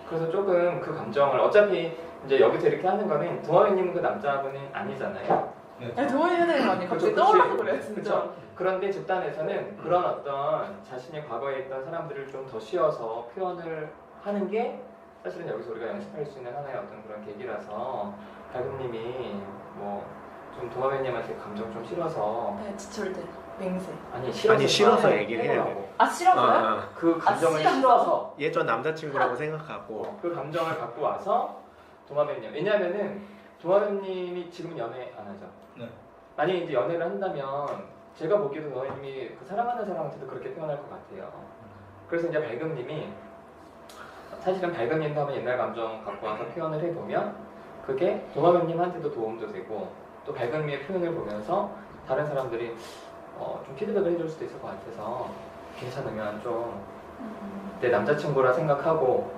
그래서 조금 그 감정을 어차피 이제 여기서 이렇게 하는 거는 동아리님은 그 남자분은 아니잖아요. 네. 동원이 해야 많이 갑자기 떠올라서 그래요 진짜. 그쵸? 그런데 집단에서는 그런 어떤 자신의 과거에 있던 사람들을 좀 더 씌워서 표현을 하는 게 사실은 여기서 우리가 연습할 수 있는 하나의 어떤 그런 계기라서 발금님이 뭐 좀 동아리님한테 감정 좀 실어서 네, 절대 맹세. 아니 싫어서 얘기를 해야 돼. 아 싫어서요? 그 감정을 싫어서? 실어서 예전 남자친구라고 생각하고 그 감정을 갖고 와서 도마뱀님. 왜냐하면은 도마뱀님이 지금 연애 안 하죠. 네. 만약에 이제 연애를 한다면 제가 보기에도 도마뱀님이 그 사랑하는 사람한테도 그렇게 표현할 것 같아요. 그래서 이제 발금님이 사실은 발금님도 한번 옛날 감정 갖고 와서 표현을 해보면 그게 도마뱀님한테도 도움도 되고 또 발금님의 표현을 보면서 다른 사람들이 좀 피드백을 해줄 수도 있을 것 같아서 괜찮으면 좀 내 남자친구라 생각하고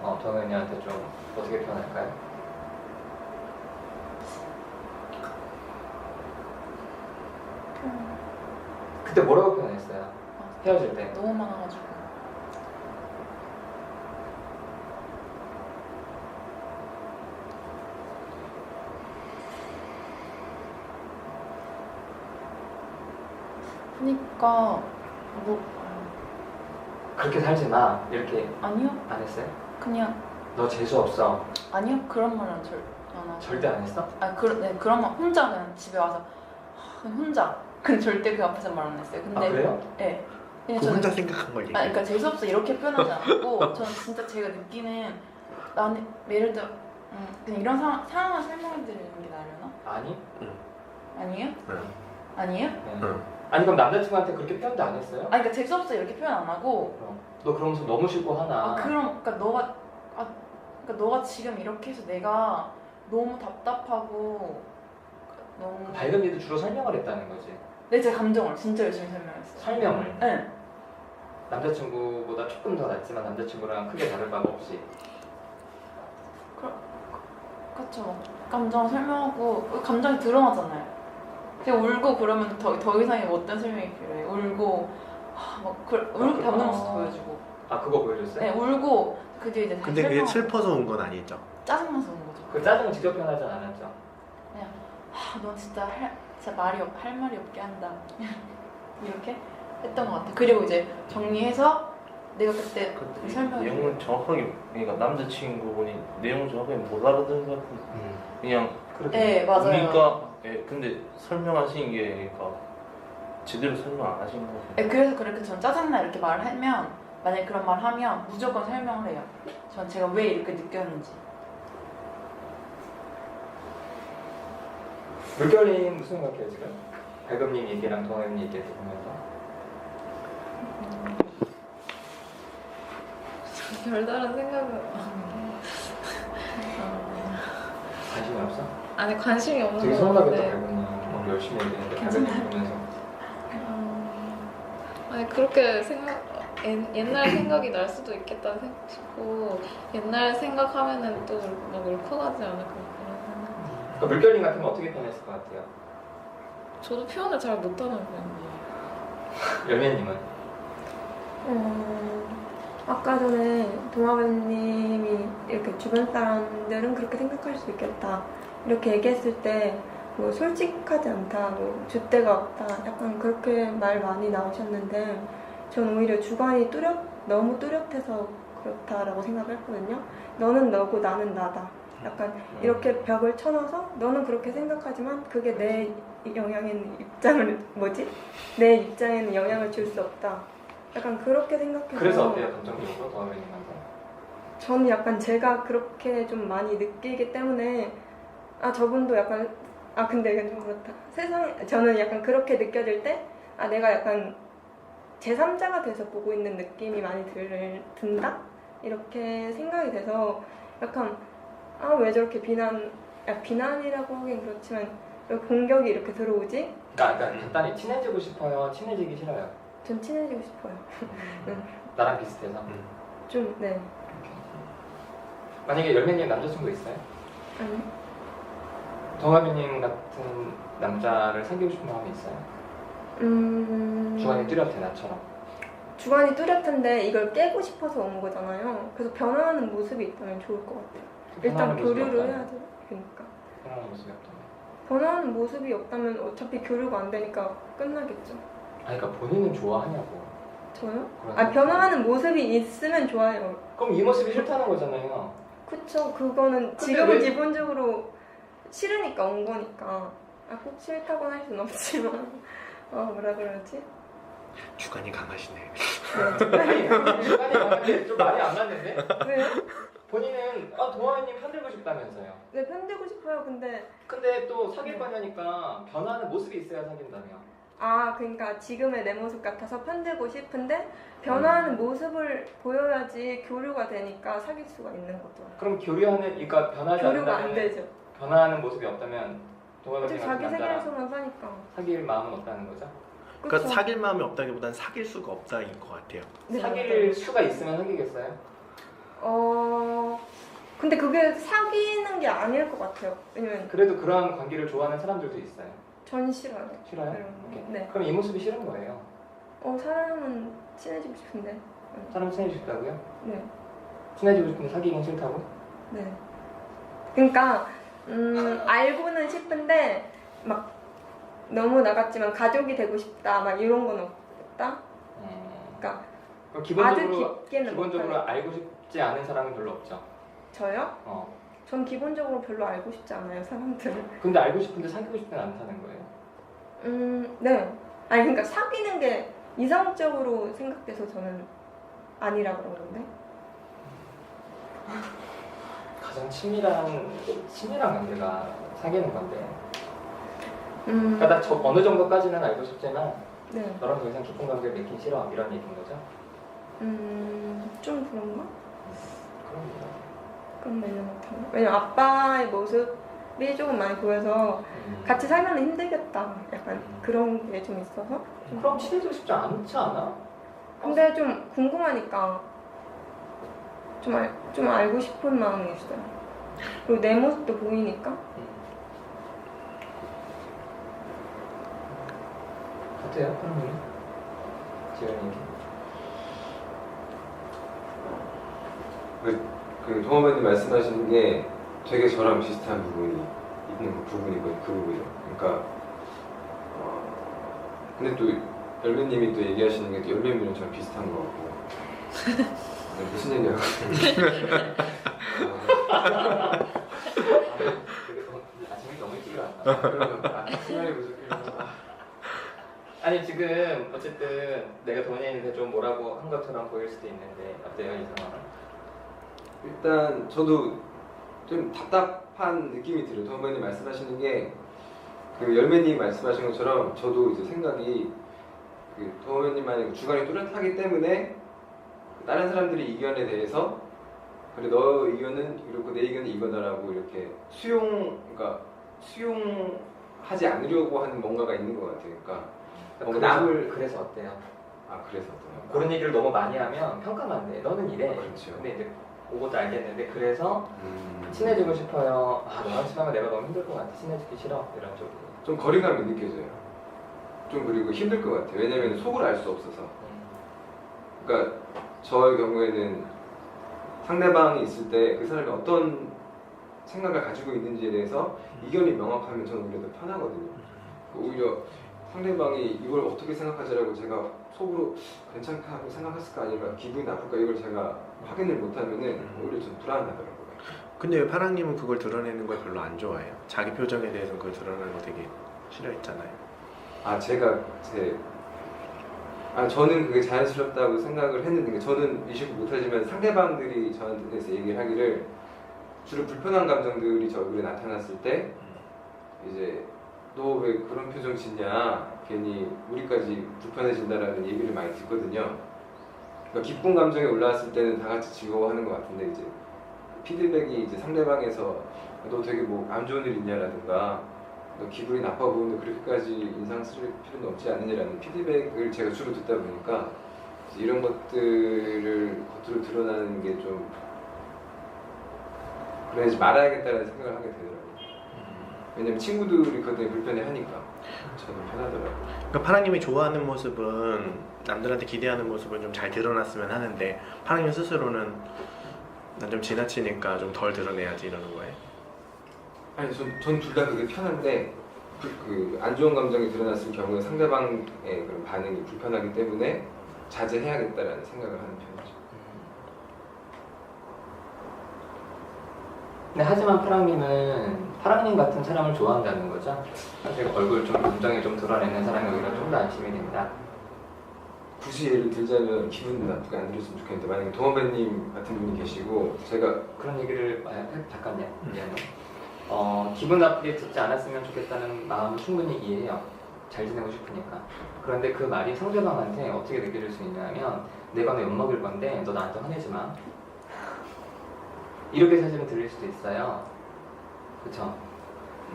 동현이한테 좀 어떻게 표현할까요? 그때 뭐라고 표현했어요? 헤어질 때. 너무 많아가지고. 그니까 뭐 그렇게 살지 마 이렇게 아니요 안 했어요? 그냥 너 재수 없어. 아니요 그런 말은 안 하고. 절대 안 했어? 그런 말 혼자 그냥 집에 와서 그냥 혼자 그냥 절대 그 앞에서 말 안 했어요. 근데 그래요? 네. 그냥 그 저는 혼자 생각한 걸 얘기해. 그러니까 재수없어 이렇게 표현하지 않고 저는 진짜 제가 느끼는 나는 예를 들어 그냥 이런 상황을 설명해 드리는 게 나려나? 아니? 아니에요? 응. 아니에요? 네. 응. 아니 그럼 남자친구한테 그렇게 표현도 안 했어요? 아니 그러니까 재수없어 이렇게 표현 안 하고 너 그러면서 너무 싫고 하나. 그러니까 너가 지금 이렇게 해서 내가 너무 답답하고 너무 발금이도 주로 설명을 했다는 거지. 네, 제 감정을 진짜 열심히 설명했어요. 설명을. 네. 남자친구보다 조금 더 낫지만 남자친구랑 크게 다를 바가 없이. 그렇죠. 감정 설명하고 감정이 드러나잖아요. 제가 울고 그러면 더 이상의 어떤 설명이 필요해. 울고 울고 밟는 모습 보여주고. 아 그거 보여줬어요? 네, 울고 그 뒤에 이제 근데 그게 설명하고 슬퍼서 온 건 아니죠? 짜증나서 온 거죠. 그 짜증은 직접 표현하지 않았죠? 넌 진짜 진짜 할 말이 없게 한다. 이렇게 했던 것 같아. 그리고 이제 정리해서 내가 그때 설명해. 내용을 정확하게 그러니까 남자친구분이 내용을 정확하게 못 알아듣는 것 같은데 그냥 네, 맞아요. 그러니까 근데 설명하신 게 그러니까 제대로 설명 안 하신 거 같아요. 네, 그래서 그렇게 전 짜증나 이렇게 말을 하면 만약에 그런 말 하면 무조건 설명을 해요. 전 제가 왜 이렇게 느꼈는지. 물결님 무슨 생각해요 지금? 발금님 얘기랑 동아님 얘기 들으면서 별다른 생각은 관심이 없어? 아니 관심이 없는 되게 것 서운하겠다 같은데 발금님 막 열심히 얘기했는데 발금님 보면서 아니 그렇게 옛날 생각이 날 수도 있겠다는 생각 싶고 옛날 생각하면은 또 막 울컥하지 않을까 그런 생각. 그러니까 물결님 같으면 어떻게 표현했을 것 같아요? 저도 표현을 잘 못하는 편이에요. 열매님은? 아까 전에 동아배님이 이렇게 주변 사람들은 그렇게 생각할 수 있겠다 이렇게 얘기했을 때 뭐 솔직하지 않다, 뭐 줏대가 없다 약간 그렇게 말 많이 나오셨는데 전 오히려 주관이 너무 뚜렷해서 그렇다라고 생각을 했거든요. 너는 너고 나는 나다. 약간 이렇게 벽을 쳐놔서 너는 그렇게 생각하지만 그게 내 내 입장에는 영향을 줄 수 없다. 약간 그렇게 생각해서. 그래서 어때요 감정적으로 동아배님한테? 저는 약간 제가 그렇게 좀 많이 느끼기 때문에 저분도 약간 근데 이건 좀 그렇다. 저는 약간 그렇게 느껴질 때 내가 약간 제3자가 돼서 보고 있는 느낌이 많이 든다? 이렇게 생각이 돼서 약간 왜 저렇게 비난이라고 하긴 그렇지만 왜 공격이 이렇게 들어오지? 그러니까 간단히 친해지고 싶어요? 친해지기 싫어요? 전 친해지고 싶어요. 나랑 비슷해서? 좀, 네. 만약에 열매님 남자친구 있어요? 아니. 동아배님 같은 남자를 사귀고 싶은 마음이 있어요? 주관이 뚜렷해 나처럼. 주관이 뚜렷한데 이걸 깨고 싶어서 온 거잖아요. 그래서 변화하는 모습이 있다면 좋을 것 같아요. 일단 교류를 해야 돼. 그러니까. 변화하는 모습이 없다면? 변화하는 모습이 없다면 어차피 교류가 안 되니까 끝나겠죠. 그러니까 본인은 좋아하냐고. 저요? 그런 변화하는 모습이 있으면 좋아요. 그럼 이 모습이 싫다는 거잖아요. 그쵸. 그거는 지금은 기본적으로 싫으니까 온 거니까. 꼭 싫다고는 할 순 없지만. 뭐라 그러지? 주관이 강하시네. 주관이 강한데 좀 말이 안 맞는데? 왜요? 본인은 동아배님 편들고 싶다면서요. 네, 편들고 싶어요. 근데 또 사귈 거냐니까 변하는 모습이 있어야 사귄다며. 그러니까 지금의 내 모습 같아서 편들고 싶은데 변화하는 모습을 보여야지 교류가 되니까 사귈 수가 있는 거죠. 그럼 그러니까 변하지 교류가 않는다면 안 되죠. 변화하는 모습이 없다면 동아배님 같은 자기 남자랑 세계에서만 사니까. 사귈 마음은 없다는 거죠? 그러니까 그쵸? 사귈 마음이 없다기보단 사귈 수가 없다인 것 같아요. 네, 사귈 수가 있으면 사귀겠어요? 근데 그게 사귀는 게 아닐 것 같아요. 왜냐면 그래도 그러한 관계를 좋아하는 사람들도 있어요. 전 싫어요. 싫어요? 그런 거. 오케이. 네. 그럼 이 모습이 싫은 거예요. 사람은 친해지고 싶은데. 사람 친해지고 싶다고요? 네. 친해지고 싶은데 사귀긴 싫다고? 네. 그러니까 알고는 싶은데 막 너무 나갔지만 가족이 되고 싶다 막 이런 건 없다. 그러니까 그럼 기본적으로 기본적으로 알고 싶지 않은 사람은 별로 없죠. 저요? 어. 전 기본적으로 별로 알고 싶지 않아요 사람들을. 근데 알고 싶은데 사귀고 싶지는 않다는 거예요. 네. 그러니까 사귀는 게 이성적으로 생각돼서 저는 아니라 그런 건데. 가장 친밀한 관계가 사귀는 건데. 그러니까 나 어느 정도까지는 알고 싶지만 네. 너랑 더 이상 깊은 관계를 맺긴 싫어 이런 얘기인 거죠? 좀 그런가? 그럼 그런 말은 못하나? 왜냐면 아빠의 모습이 조금 많이 보여서 같이 살면 힘들겠다 약간 그런 게 좀 있어서. 그럼 친해지고 싶지 않지 않아? 근데 좀 궁금하니까 좀 알고 싶은 마음이 있어요. 그리고 내 모습도 보이니까. 어때요? 그러면 지금 얘기. 그 동아버님 말씀하시는 게 되게 저랑 비슷한 부분이 있는 그 부분이거든요. 그 부분이요. 그러니까 근데 또 열매님이 또 얘기하시는 게 또 열매님이랑 저랑 비슷한 거 같고 무슨 얘기하고 아침이 너무 일찍 일어났다. 시간이 부족해서 아니 지금 어쨌든 내가 동현이한테 좀 뭐라고 한 것처럼 보일 수도 있는데 어때요 이 상황은? 일단 저도 좀 답답한 느낌이 들어요. 동아버님 말씀하시는 게 그 열매님 말씀하신 것처럼 저도 이제 생각이 그 동아버님만의 주관이 뚜렷하기 때문에 다른 사람들의 의견에 대해서 그래 너 의견은 이렇고 내 의견은 이거다라고 이렇게 그러니까 수용하지 않으려고 하는 뭔가가 있는 것 같아요. 그러니까 남을 그래서 어때요? 그래서 어때요? 그런 얘기를 너무 많이 하면 평가만 돼. 너는 이래. 그렇죠. 근데 이제 그것도 알겠는데 그래서 친해지고 싶어요. 너랑 친하면 내가 너무 힘들 것 같아. 친해지기 싫어. 이런 쪽으로. 좀 거리감이 느껴져요. 좀 그리고 힘들 것 같아요. 왜냐면 속을 알 수 없어서. 그러니까 저의 경우에는 상대방이 있을 때 그 사람이 어떤 생각을 가지고 있는지에 대해서 이견이 명확하면 저는 오히려 더 편하거든요. 오히려 상대방이 이걸 어떻게 생각하지라고 제가 속으로 괜찮게 하고 생각했을까 아니면 기분이 나쁠까 이걸 제가 확인을 못하면은 오히려 좀 불안하더라고요. 근데 왜 파랑님은 그걸 드러내는 걸 별로 안 좋아해요? 자기 표정에 대해서 그걸 드러내는 거 되게 싫어했잖아요. 저는 그게 자연스럽다고 생각을 했는데 저는 의식을 못하지만 상대방들이 저한테 대해서 얘기를 하기를 주로 불편한 감정들이 저 얼굴에 나타났을 때 이제 너 왜 그런 표정 짓냐 괜히 우리까지 불편해진다라는 얘기를 많이 듣거든요. 그러니까 기쁜 감정이 올라왔을 때는 다 같이 즐거워하는 것 같은데 이제 피드백이 이제 상대방에서 너 되게 뭐 안 좋은 일 있냐라든가 너 기분이 나빠 보이는데 그렇게까지 인상 쓸 필요는 없지 않느냐라는 피드백을 제가 주로 듣다 보니까 이런 것들을 겉으로 드러나는 게 좀 그러지 말아야겠다는 생각을 하게 되더라고요. 왜냐면 친구들이 그것 때문에 불편해하니까 저는 편하더라고요. 그러니까 파랑님이 좋아하는 모습은 남들한테 기대하는 모습은 좀 잘 드러났으면 하는데 파랑님 스스로는 난 좀 지나치니까 좀 덜 드러내야지 이러는 거예요? 아니 전 둘 다 그게 편한데 그 안 좋은 감정이 드러났을 경우에 상대방의 그런 반응이 불편하기 때문에 자제해야겠다라는 생각을 하는 편이죠. 근데 하지만 파랑님 같은 사람을 좋아한다는 거죠. 사실 얼굴 좀 감정이 좀 드러내는 사람이 오히려 좀 더 안심이 된다. 굳이 예를 들자면 기분 나쁘게 안 들었으면 좋겠는데 만약에 동원배님 같은 분이 계시고 제가 그런 얘기를 잠깐요. 미안해. 기분 나쁘게 듣지 않았으면 좋겠다는 마음은 충분히 이해해요. 잘 지내고 싶으니까. 그런데 그 말이 상대방한테 어떻게 느껴질 수 있냐면 내가 너 엿먹일 건데 너 나한테 화내지 마. 이렇게 사실은 들릴 수도 있어요. 그쵸?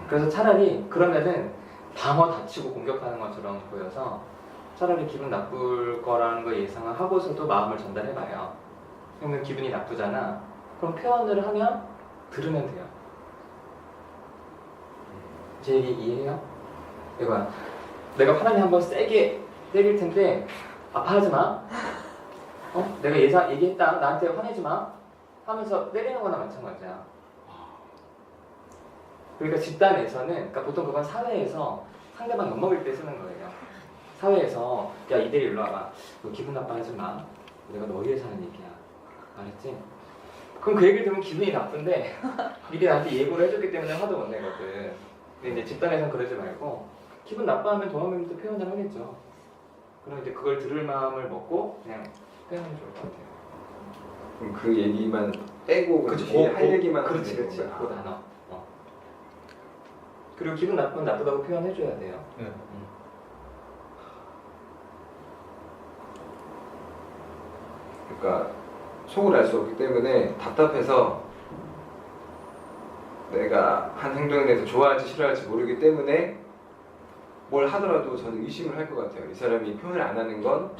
그래서 차라리 그러면은 방어 다치고 공격하는 것처럼 보여서 차라리 기분 나쁠 거라는 걸 예상을 하고서도 마음을 전달해봐요. 그러면 기분이 나쁘잖아. 그럼 표현을 하면 들으면 돼요. 제 얘기 이해해요? 이거야. 내가 파랑이 한번 세게 때릴 텐데 아파하지 마. 내가 얘기했다. 나한테 화내지 마. 하면서 때리는 거나 마찬가지야. 그러니까 집단에서는, 그러니까 보통 그건 사회에서 상대방 엿먹일 때 쓰는 거예요. 사회에서 야 이대리 일로 와봐. 너 기분 나빠하지 마. 내가 너 위해서 하는 얘기야. 알았지? 그럼 그 얘기를 들으면 기분이 나쁜데 미리 나한테 예고를 해줬기 때문에 화도 못 내거든. 근데 이제 집단에서는 그러지 말고 기분 나빠하면 동화뱀도 표현을 하겠죠. 그럼 이제 그걸 들을 마음을 먹고 그냥 표현하면 좋을 것 같아요. 그럼 그 얘기만 빼고 할 얘기만 그렇지 그 단어. 그리고 기분 나쁘면 나쁘다고 표현해줘야 돼요. 그러니까 속을 알 수 없기 때문에 답답해서 내가 한 행동에 대해서 좋아할지 싫어할지 모르기 때문에 뭘 하더라도 저는 의심을 할 것 같아요. 이 사람이 표현을 안 하는 건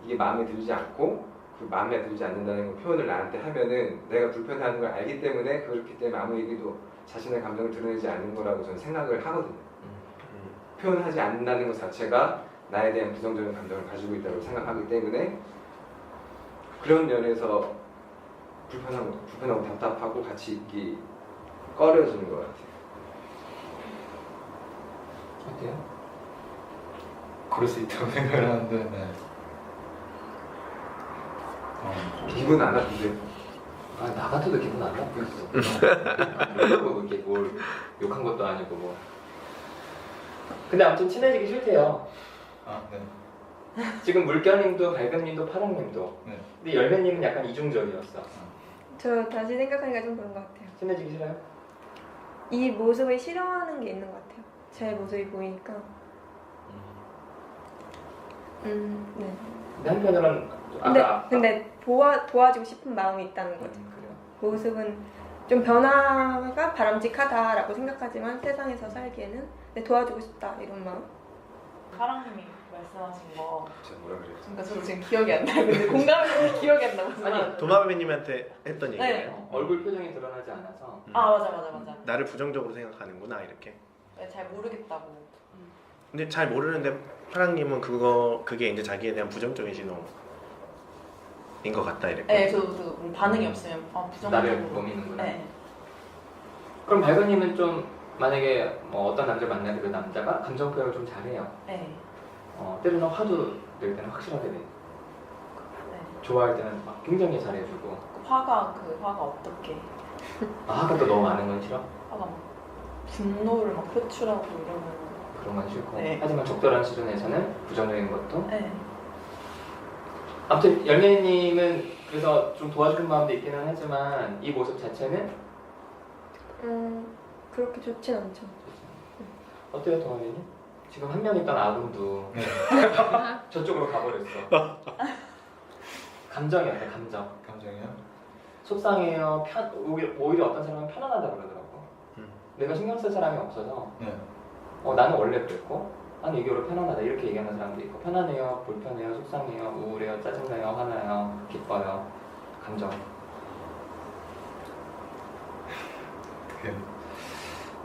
이게 마음에 들지 않고 그 마음에 들지 않는다는 걸 표현을 나한테 하면은 내가 불편해하는 걸 알기 때문에 그렇기 때문에 아무 얘기도 자신의 감정을 드러내지 않는 거라고 저는 생각을 하거든요. 표현하지 않는다는 것 자체가 나에 대한 부정적인 감정을 가지고 있다고 생각하기 때문에 그런 면에서 불편하고 답답하고 같이 있기 꺼려지는 것 같아요. 어때요? 그럴 수 있다고 생각을 하는데 네. 기분 안 나쁜데. 아, 나 같아도 기분 안 나쁘겠어. 그렇다고 이렇게 뭘 욕한 것도 아니고 뭐. 근데 아무튼 친해지기 싫대요. 네. 지금 물결님도 밝은님도 파랑님도. 네. 근데 열매님은 약간 이중적이었어. 저 다시 생각하니까 좀 그런 것 같아요. 친해지기 싫어요? 이 모습을 싫어하는 게 있는 것 같아요. 제 모습이 보이니까. 네. 근데 한편으로는 근데 도와주고 싶은 마음이 있다는 거죠. 그래요. 모습은 좀 변화가 바람직하다라고 생각하지만 세상에서 살기에는 근데 도와주고 싶다 이런 마음. 사랑님이 말씀하신 거 제가 뭐라 그랬지? 그러니까 저도 지금 기억이 안 나요. 근데 공감이 기억이 안 나고 아니, 도마뱀님한테 했던 얘기예요. 네. 얼굴 표정이 드러나지 않아서 아 맞아. 나를 부정적으로 생각하는구나 이렇게. 네, 잘 모르겠다고. 근데 잘 모르는데 파랑님은 그게 이제 자기에 대한 부정적인 신호인 것 같다 이렇게. 네, 저도 반응이 없으면 부정적으로. 나를 보이는구나. 네. 그럼 밝은님은 좀 만약에 뭐 어떤 남자를 만나도 그 남자가 감정 표현을 좀 잘해요. 네. 때로는 화도 낼 때는 확실하게 내. 네. 좋아할 때는 막 굉장히 잘해주고. 화가 어떻게? 화가 또 너무 많은 건 싫어? 화가 막 분노를 막 표출하고 이러면. 그런 건 싫고. 네. 하지만 적절한 수준에서는 부정적인 것도. 네. 아무튼 열매님은 그래서 좀 도와주는 마음도 있기는 하지만 이 모습 자체는 그렇게 좋진 않죠. 어때요, 동아리님? 지금 한 명 있던 아군도 네. 저쪽으로 가버렸어. 감정이 어때? 감정이요? 속상해요. 오히려 어떤 사람은 편안하다 그러더라고. 내가 신경 쓸 사람이 없어서 네. 나는 원래 그랬고 아니 이게 오히려 편안하다 이렇게 얘기하는 사람도 있고 편안해요, 불편해요, 속상해요, 우울해요, 짜증나요, 화나요, 기뻐요. 감정.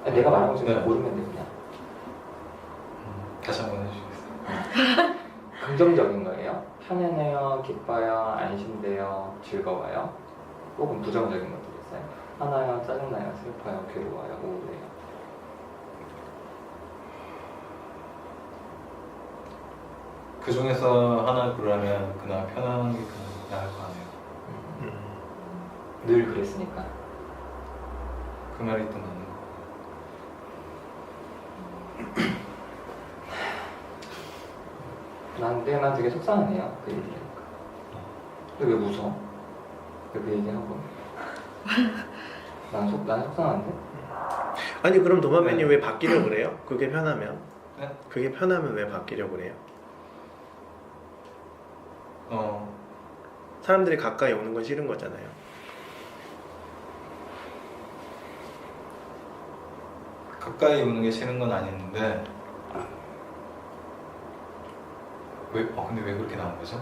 아니, 내가 말한 거 지금 네. 모르면 돼 그냥. 다시 한번 해주시겠어요? 긍정적인 거예요. 편안해요, 기뻐요, 안심돼요, 즐거워요. 혹은 부정적인 것도 있어요. 화나요, 짜증나요, 슬퍼요, 괴로워요, 우울해요. 그 중에서 하나를 고르라면 그나마 편안한 게 나을 거 아니에요. 늘 그랬으니까. 그 말이 또 맞는 거. 난 되게 속상하네요. 그 얘기 들으니까. 근데 왜 웃어? 왜 그 얘기하고? 난 속상한데? 아니 그럼 도마뱀님 왜 바뀌려고 그래요? 그게 편하면? 네? 그게 편하면 왜 바뀌려고 그래요? 사람들이 가까이 오는 건 싫은 거잖아요. 가까이 오는 게 싫은 건 아닌데 근데 왜 그렇게 나온 거죠?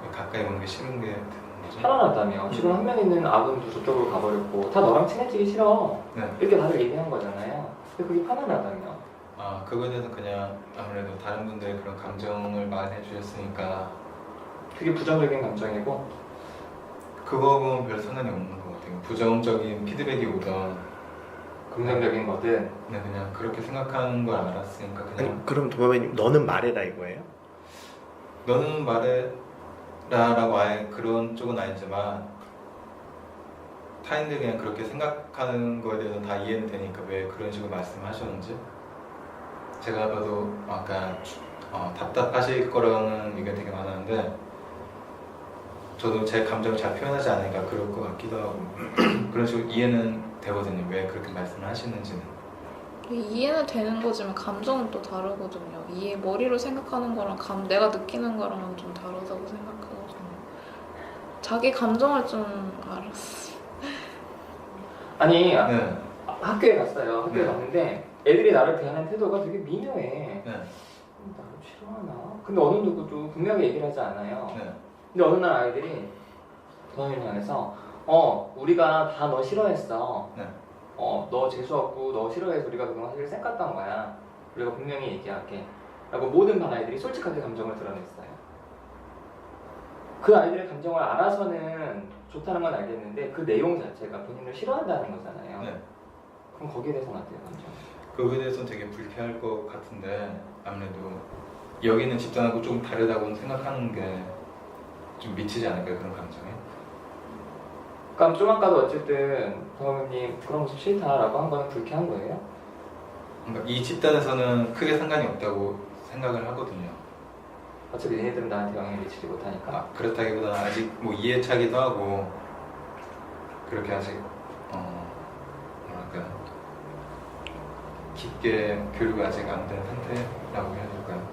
왜 가까이 오는 게 싫은 게 되는 거죠? 편안하다며. 지금 한 명 있는 아군도 저쪽으로 가버렸고 다 너랑 친해지기 싫어. 네. 이렇게 다들 얘기한 거잖아요. 근데 그게 편안하다며. 그거에 대해서 그냥 아무래도 다른 분들의 그런 감정을 말해 주셨으니까 그게 부정적인 감정이고 그거하고는 별 상관이 없는 것 같아요. 부정적인 피드백이 오던 긍정적인 거든 네, 그냥 그렇게 생각하는 걸 알았으니까 그냥 아니 그럼 도마뱀님 너는 말해라 이거예요? 너는 말해라라고 아예 그런 쪽은 아니지만 타인들이 그냥 그렇게 생각하는 거에 대해서 다 이해는 되니까 왜 그런 식으로 말씀하셨는지 제가 봐도 아까 답답하실 거라는 얘기가 되게 많았는데 저도 제 감정을 잘 표현하지 않으니까 그럴 것 같기도 하고 그런 식으로 이해는 되거든요. 왜 그렇게 말씀을 하시는지는. 이해는 되는 거지만 감정은 또 다르거든요. 머리로 생각하는 거랑 내가 느끼는 거랑은 좀 다르다고 생각하거든요. 자기 감정을 좀 알았어. 아니 네. 학교에 갔어요. 학교에 네. 갔는데 애들이 나를 대하는 태도가 되게 미묘해. 네. 나를 싫어하나? 근데 어느 누구도 분명히 얘기를 하지 않아요. 네. 근데 어느 날 아이들이 도현이 향해서 우리가 다 너 싫어했어. 네. 너 재수없고 너 싫어해서 우리가 그동안 사실 쌩깠던 거야. 우리가 분명히 얘기할게. 라고 모든 반 아이들이 솔직하게 감정을 드러냈어요. 그 아이들의 감정을 알아서는 좋다는 건 알겠는데 그 내용 자체가 본인을 싫어한다는 거잖아요. 네. 그럼 거기에 대해서는 어때요, 감정? 그거에 대해서는 되게 불쾌할 것 같은데 아무래도 여기는 집단하고 좀 다르다고 생각하는 게 좀 미치지 않을까요, 그런 감정에? 그럼 좀 아까도 어쨌든 동아님 그런 모습 싫다라고 한 거는 불쾌한 거예요? 그러니까 이 집단에서는 크게 상관이 없다고 생각을 하거든요. 어차피 얘네들은 나한테 영향을 미치지 못하니까. 아, 그렇다기보다는 아직 뭐 이해차기도 하고 그렇게 아직 뭐랄까 깊게 교류가 아직 안 된 상태라고 해야 될까요?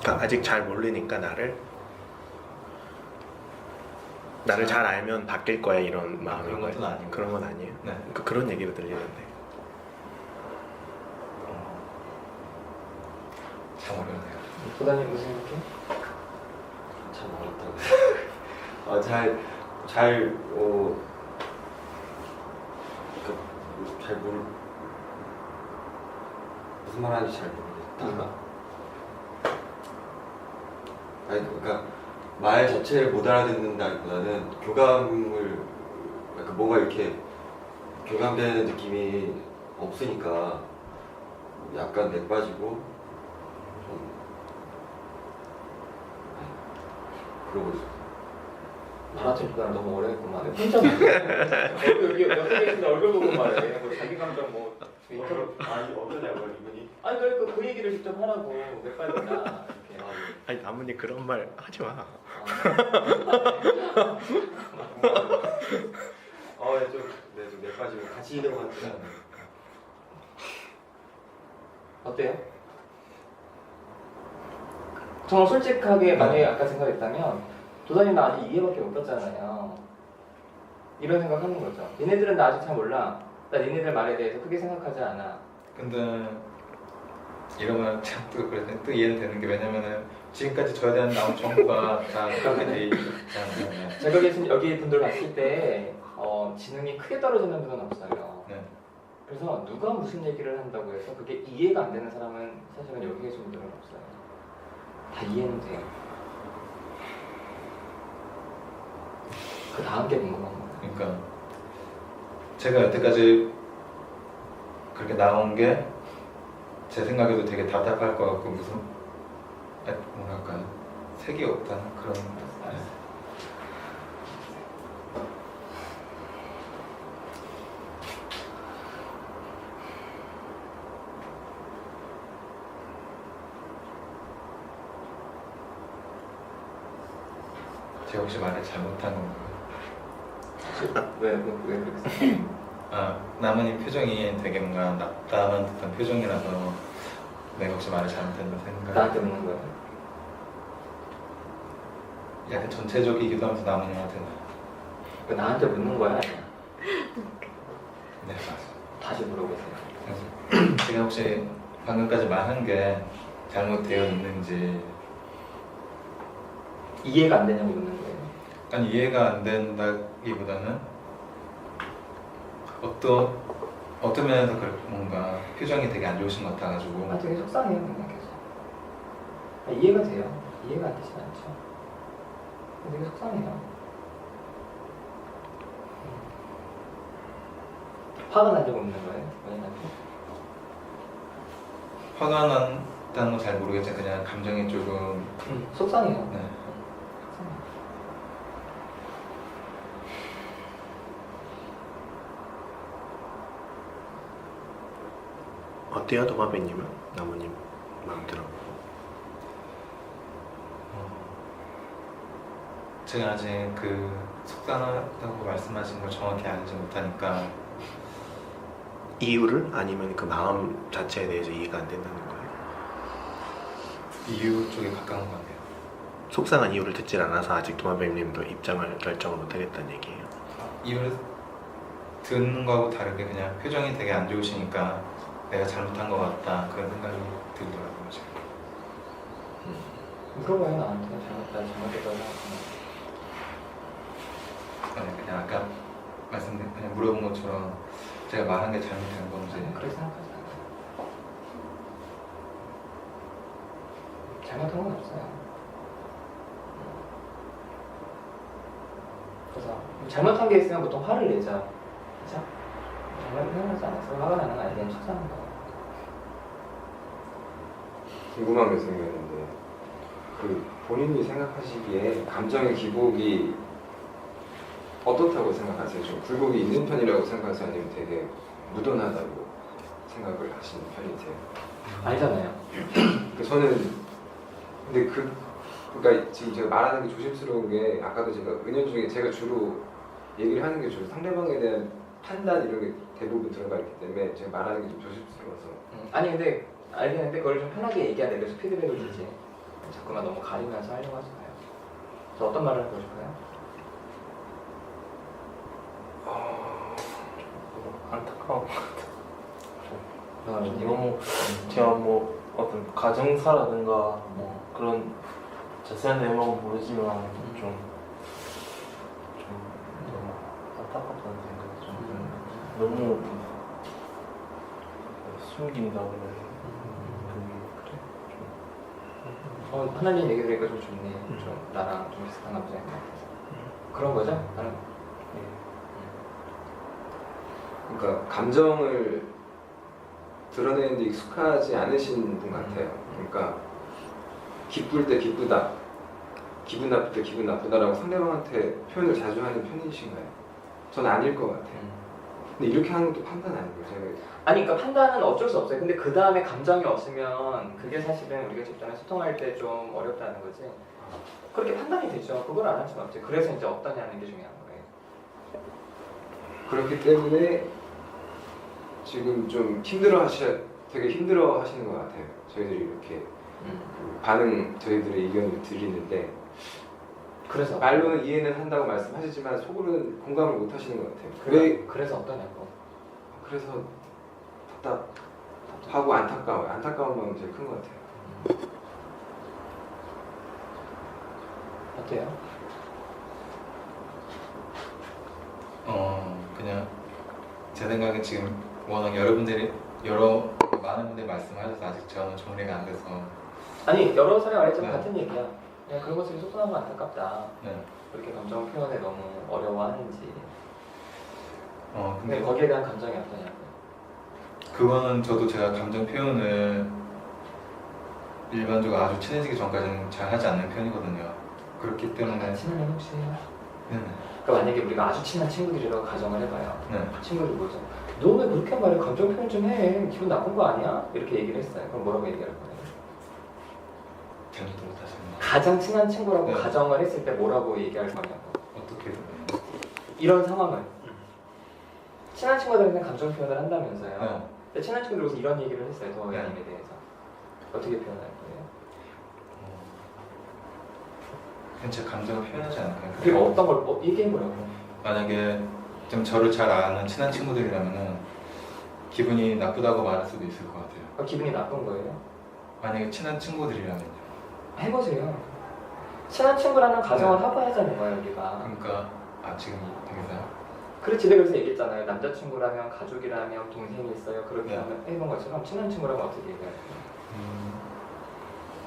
그러니까 아직 잘 모르니까 나를 잘 알면 바뀔 거야 이런 마음인 그런 것도 거예요. 아니고. 그런 건 아니에요. 네. 그런 얘기로 들리는데. 참 어렵네요. 보다님 무슨 생각해? 참 어렵다고. 무슨 말하는지 잘 모르겠다. 아니 그러니까 말 자체를 못 알아듣는다기보다는 교감을 약간 뭔가 이렇게 교감되는 느낌이 없으니까 약간 맥 빠지고 좀 그러고 있어요. 말하자니까 너무 어려웠구만. 혼자 여기 옆에 계신 얼굴 보고 말해. 뭐 자기 감정 뭐 인터뷰 아니 어떠냐고요 이분이? 아니 그러니까 그 얘기를 직접 하라고 몇 발이나 이렇게. 아니 나뭇잎 그런 말 하지 마. 좀 내빠지고 같이 있는 것 같아요. 어때요? 정말 솔직하게 만약에 아까 생각했다면 도다님 나 아직 이해밖에 못 갔잖아요. 이런 생각하는 거죠. 얘네들은 나 아직 잘 몰라. 나 얘네들 말에 대해서 크게 생각하지 않아. 근데 이러면 또 이해는 되는 게 왜냐면은 지금까지 저에 대한 나온 정보가 다 그렇게 돼 있잖아요. 제가 계신 여기 분들 봤을 때 지능이 크게 떨어지는 분은 없어요. 네. 그래서 누가 무슨 얘기를 한다고 해서 그게 이해가 안 되는 사람은 사실은 여기 계신 분들은 없어요. 다 이해는 돼요. 그 다음 게 궁금한 거예요. 그러니까 제가 여태까지 그렇게 나온 게 제 생각에도 되게 답답할 것 같고 무슨 뭐랄까 색이 없다는 그런 제가 혹시 말을 잘못한 건가요? 왜 그렇게 생각해요? 아, 나뭇잎 표정이 되게 뭔가 낙담한 듯한 표정이라서 내가 혹시 말을 잘못했나 생각. 나한테 묻는 거예요? 약간 전체적이기도 하면서 나뭇잎한테는. 그 나한테 묻는 거야? 아니야? 네, 맞아요. 다시 물어보세요. 그래서 제가 혹시 방금까지 말한 게 잘못되어 있는지 이해가 안 되냐고 묻는 거예요. 아니 이해가 안 된다기보다는 어떤 면에서 뭔가 표정이 되게 안 좋으신 것 같아가지고 되게 속상해요, 그냥 계속. 이해가 돼요. 이해가 안 되진 않죠. 되게 속상해요. 화가 난 적 없는 거예요? 본인한테? 화가 난다는 건 잘 모르겠지만 그냥 감정이 조금 속상해요. 네. 속상해요. 어때요, 도마뱀님은? 나뭇잎 마음 들어. 제가 아직 그 속상하다고 말씀하신 걸 정확히 알지 못하니까 이유를 아니면 그 마음 자체에 대해서 이해가 안 된다는 거예요. 이유 쪽에 가까운 것 같아요. 속상한 이유를 듣질 않아서 아직 도마뱀님도 입장을 결정을 못하겠다는 얘기예요. 이유를 듣는 거하고 다르게 그냥 표정이 되게 안 좋으시니까 내가 잘못한 것 같다 그런 생각이 들더라고요. 지금. 물어봐요, 나한테. 잘못했다고 생각하면. 아니, 그냥 아까 말씀드린 그냥 물어본 것처럼 제가 말한 게 잘못된 건지 그렇게 생각하지 않아요. 잘못한 건 없어요. 그래서 잘못한 게 있으면 보통 화를 내죠. 그죠? 정말 표현하지 않아서 화가 나는 거 아니면 속상한 거. 궁금한 게 생겼는데 그 본인이 생각하시기에 감정의 기복이 어떻다고 생각하세요? 좀 굴곡이 있는 편이라고 생각하세요? 아니면 되게 무던하다고 생각을 하시는 편이세요? 아니잖아요. 저는 근데 그러니까 지금 제가 말하는 게 조심스러운 게 아까도 제가 은연중에 제가 주로 얘기를 하는 게 주로 상대방에 대한 판단 이런 게 대부분 들어가 있기 때문에 제가 말하는 게 좀 조심스러워서. 아니 근데 알겠는데 그걸 좀 편하게 얘기해야 돼. 그래서 피드백을 주지. 자꾸만 너무 가리면서 하려고 하지 마요. 그래서 어떤 말을 하고 싶어요? 안타까운 것 같아요. 너무 너무 제가 뭐 어떤 가정사라든가 뭐 그런 자세한 내용은 모르지만 좀 너무 안타깝다는 생각이 좀 너무 숨긴다고 해야 되나? 하나님 얘기 들으니까 좀 좋네. 좀 나랑 좀 비슷한 남자인 것 같아서. 그런 거죠? 나는. 그러니까 감정을 드러내는데 익숙하지 않으신 분 같아요. 그러니까 기쁠 때 기쁘다, 기분 나쁠 때 기분 나쁘다라고 상대방한테 표현을 자주 하는 편이신가요? 전 아닐 것 같아요. 근데 이렇게 하는 것도 판단 아니고요. 제가 아니 그러니까 판단은 어쩔 수 없어요. 근데 그 다음에 감정이 없으면 그게 사실은 우리가 집단에 소통할 때 좀 어렵다는 거지. 그렇게 판단이 되죠. 그걸 안 할 수는 없지. 그래서 이제 어떠냐는 게 중요한 거예요. 그렇기 때문에 지금 좀 되게 힘들어 하시는 것 같아요. 저희들이 이렇게 그 반응, 저희들의 의견을 드리는데 그래서 말로는 이해는 한다고 말씀하시지만 속으로는 공감을 못 하시는 것 같아요. 그래서 어떠냐고. 그래서 답답하고 안타까워요. 안타까운 마음이 제일 큰 것 같아요. 어때요? 그냥 제 생각엔 지금 워낙 많은 분들이 말씀하셔서 아직 저는 정리가 안 돼서. 아니 여러 사람이 말했지만 네. 같은 얘기야. 그냥 그런 것들이 속상하고 안타깝다. 네. 그렇게 감정 표현에 너무 어려워하는지. 근데 근데 거기에 대한 감정이 어떠냐고. 그거는 저도 제가 감정 표현을 일반적으로 아주 친해지기 전까지는 잘 하지 않는 편이거든요. 그렇기 때문에. 친하면 혹시 해요? 네. 그러니까 만약에 우리가 아주 친한 친구들이라고 가정을 해봐요. 네. 친구들 뭐죠? 너 왜 그렇게 말해? 감정 표현 좀 해. 기분 나쁜 거 아니야? 이렇게 얘기를 했어요. 그럼 뭐라고 얘기할 거예요? 잘못 못하셨나? 가장 친한 친구라고 네. 가정을 했을 때 뭐라고 얘기할 거냐고. 어떻게 이런 상황을 친한 친구들한테 감정 표현을 한다면서요. 네. 근데 친한 친구들로서 이런 얘기를 했어요. 더 네. 연임에 대해서 어떻게 표현할 거예요? 그냥 제 감정을 표현하지 않을까요? 그리고 어떤 걸 얘기해보라고. 만약에 좀 저를 잘 아는 친한 친구들이라면은 기분이 나쁘다고 말할 수도 있을 것 같아요. 기분이 나쁜 거예요? 만약에 친한 친구들이라면요. 해보세요. 친한 친구라는 가정을 네. 하고 하자는 거예요, 우리가. 그러니까 지금 여기서요? 그렇지, 내가 그래서 얘기했잖아요. 남자친구라면, 가족이라면, 동생이 있어요. 그렇게 네. 하면 해본 것처럼 친한 친구라면 어떻게 얘기할까요?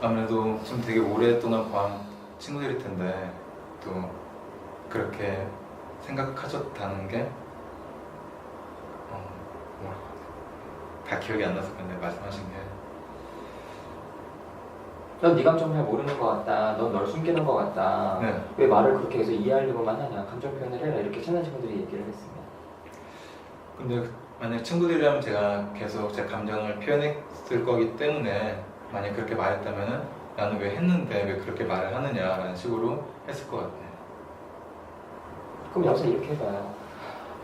아무래도 좀 되게 오랫동안 본 친구들일 텐데 또 그렇게 생각하셨다는 게 뭐라고 다 기억이 안 나서 근데 말씀하신 게 넌 네 감정 잘 모르는 것 같다. 넌 널 숨기는 것 같다. 네. 왜 말을 그렇게 해서 이해하려고만 하냐. 감정 표현을 해라. 이렇게 친한 친구들이 얘기를 했습니다. 근데 만약 친구들이라면 제가 계속 제 감정을 표현했을 거기 때문에 만약 그렇게 말했다면은 나는 왜 했는데 왜 그렇게 말을 하느냐라는 식으로 했을 것 같아요. 그럼 여기서 이렇게 해봐요.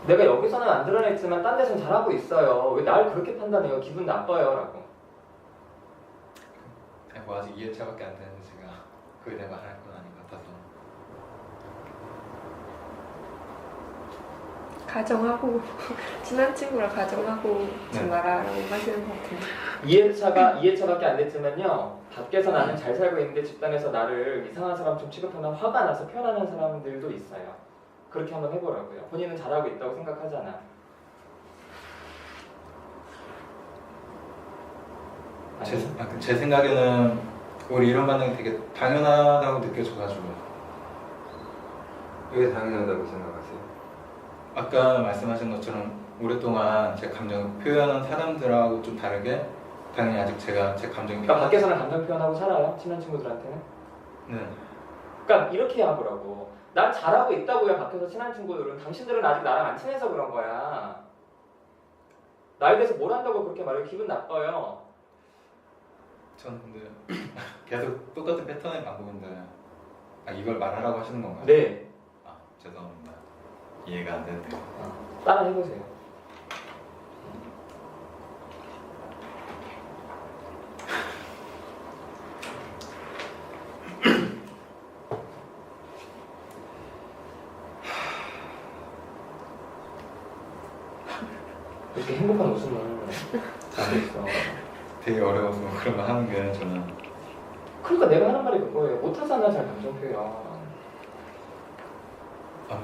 내가 여기서는 안 드러냈지만 딴 데서는 잘하고 있어요. 왜 날 그렇게 판단해요? 기분 나빠요. 라고. 뭐 아직 이해차밖에 안 되는데 제가 그에 대해 말할 건 아닌 것 같아서. 가정하고 친한 친구랑 가정하고 네. 말하라고 하시는 것 같은데. 이해차밖에 안 됐지만요. 밖에서 나는 잘 살고 있는데 집단에서 나를 이상한 사람처럼 취급하면 화가 나서 표현하는 사람들도 있어요. 그렇게 한번 해보라고요. 본인은 잘하고 있다고 생각하잖아. 제 생각에는 우리 이런 반응이 되게 당연하다고 느껴져가지고 왜 당연하다고 생각하세요? 아까 말씀하신 것처럼 오랫동안 제 감정을 표현한 사람들하고 좀 다르게 당연히 아직 제가 제 감정이 그러니까 밖에서는 감정 표현하고 살아요. 친한 친구들한테는. 네. 그러니까 이렇게 하보라고. 난 잘하고 있다고요. 밖에서 친한 친구들은. 당신들은 아직 나랑 안 친해서 그런 거야. 나에 대해서 뭘 한다고 그렇게 말해요. 기분 나빠요. 전 근데 계속 똑같은 패턴의 반복인데 이걸 말하라고 하시는 건가요? 네. 죄송합니다. 이해가 안 되네요. 따라 해보세요. 이렇게 행복한 웃음을 안 했어. 되게 어려워서 그런 거 하는 게 저는 그러니까 내가 하는 말이 그거예요. 못하잖아, 잘 감정 표현.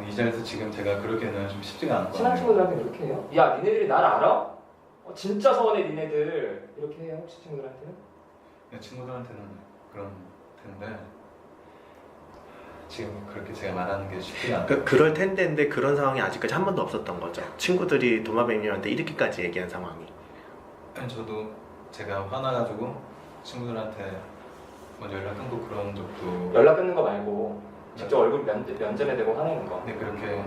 이 자리에서 지금 제가 그러기에는 좀 쉽지가 않을 것 친한 같아요. 친구들한테 이렇게 해요? 야, 니네들이 날 알아? 진짜 서운해, 니네들. 이렇게 해요, 혹시 친구들한테는? 친구들한테는 그런 텐데 지금 그렇게 제가 말하는 게 쉽지가 않아요. 그럴 텐데인데 그런 상황이 아직까지 한 번도 없었던 거죠. 친구들이 도마뱀님한테 이렇게까지 얘기한 상황이. 저도 제가 화나가지고 친구들한테 먼저 연락 끊고 그런 적도 연락 끊는 거 말고 직접 얼굴 면전에 대고 화내는 거. 근데 그렇게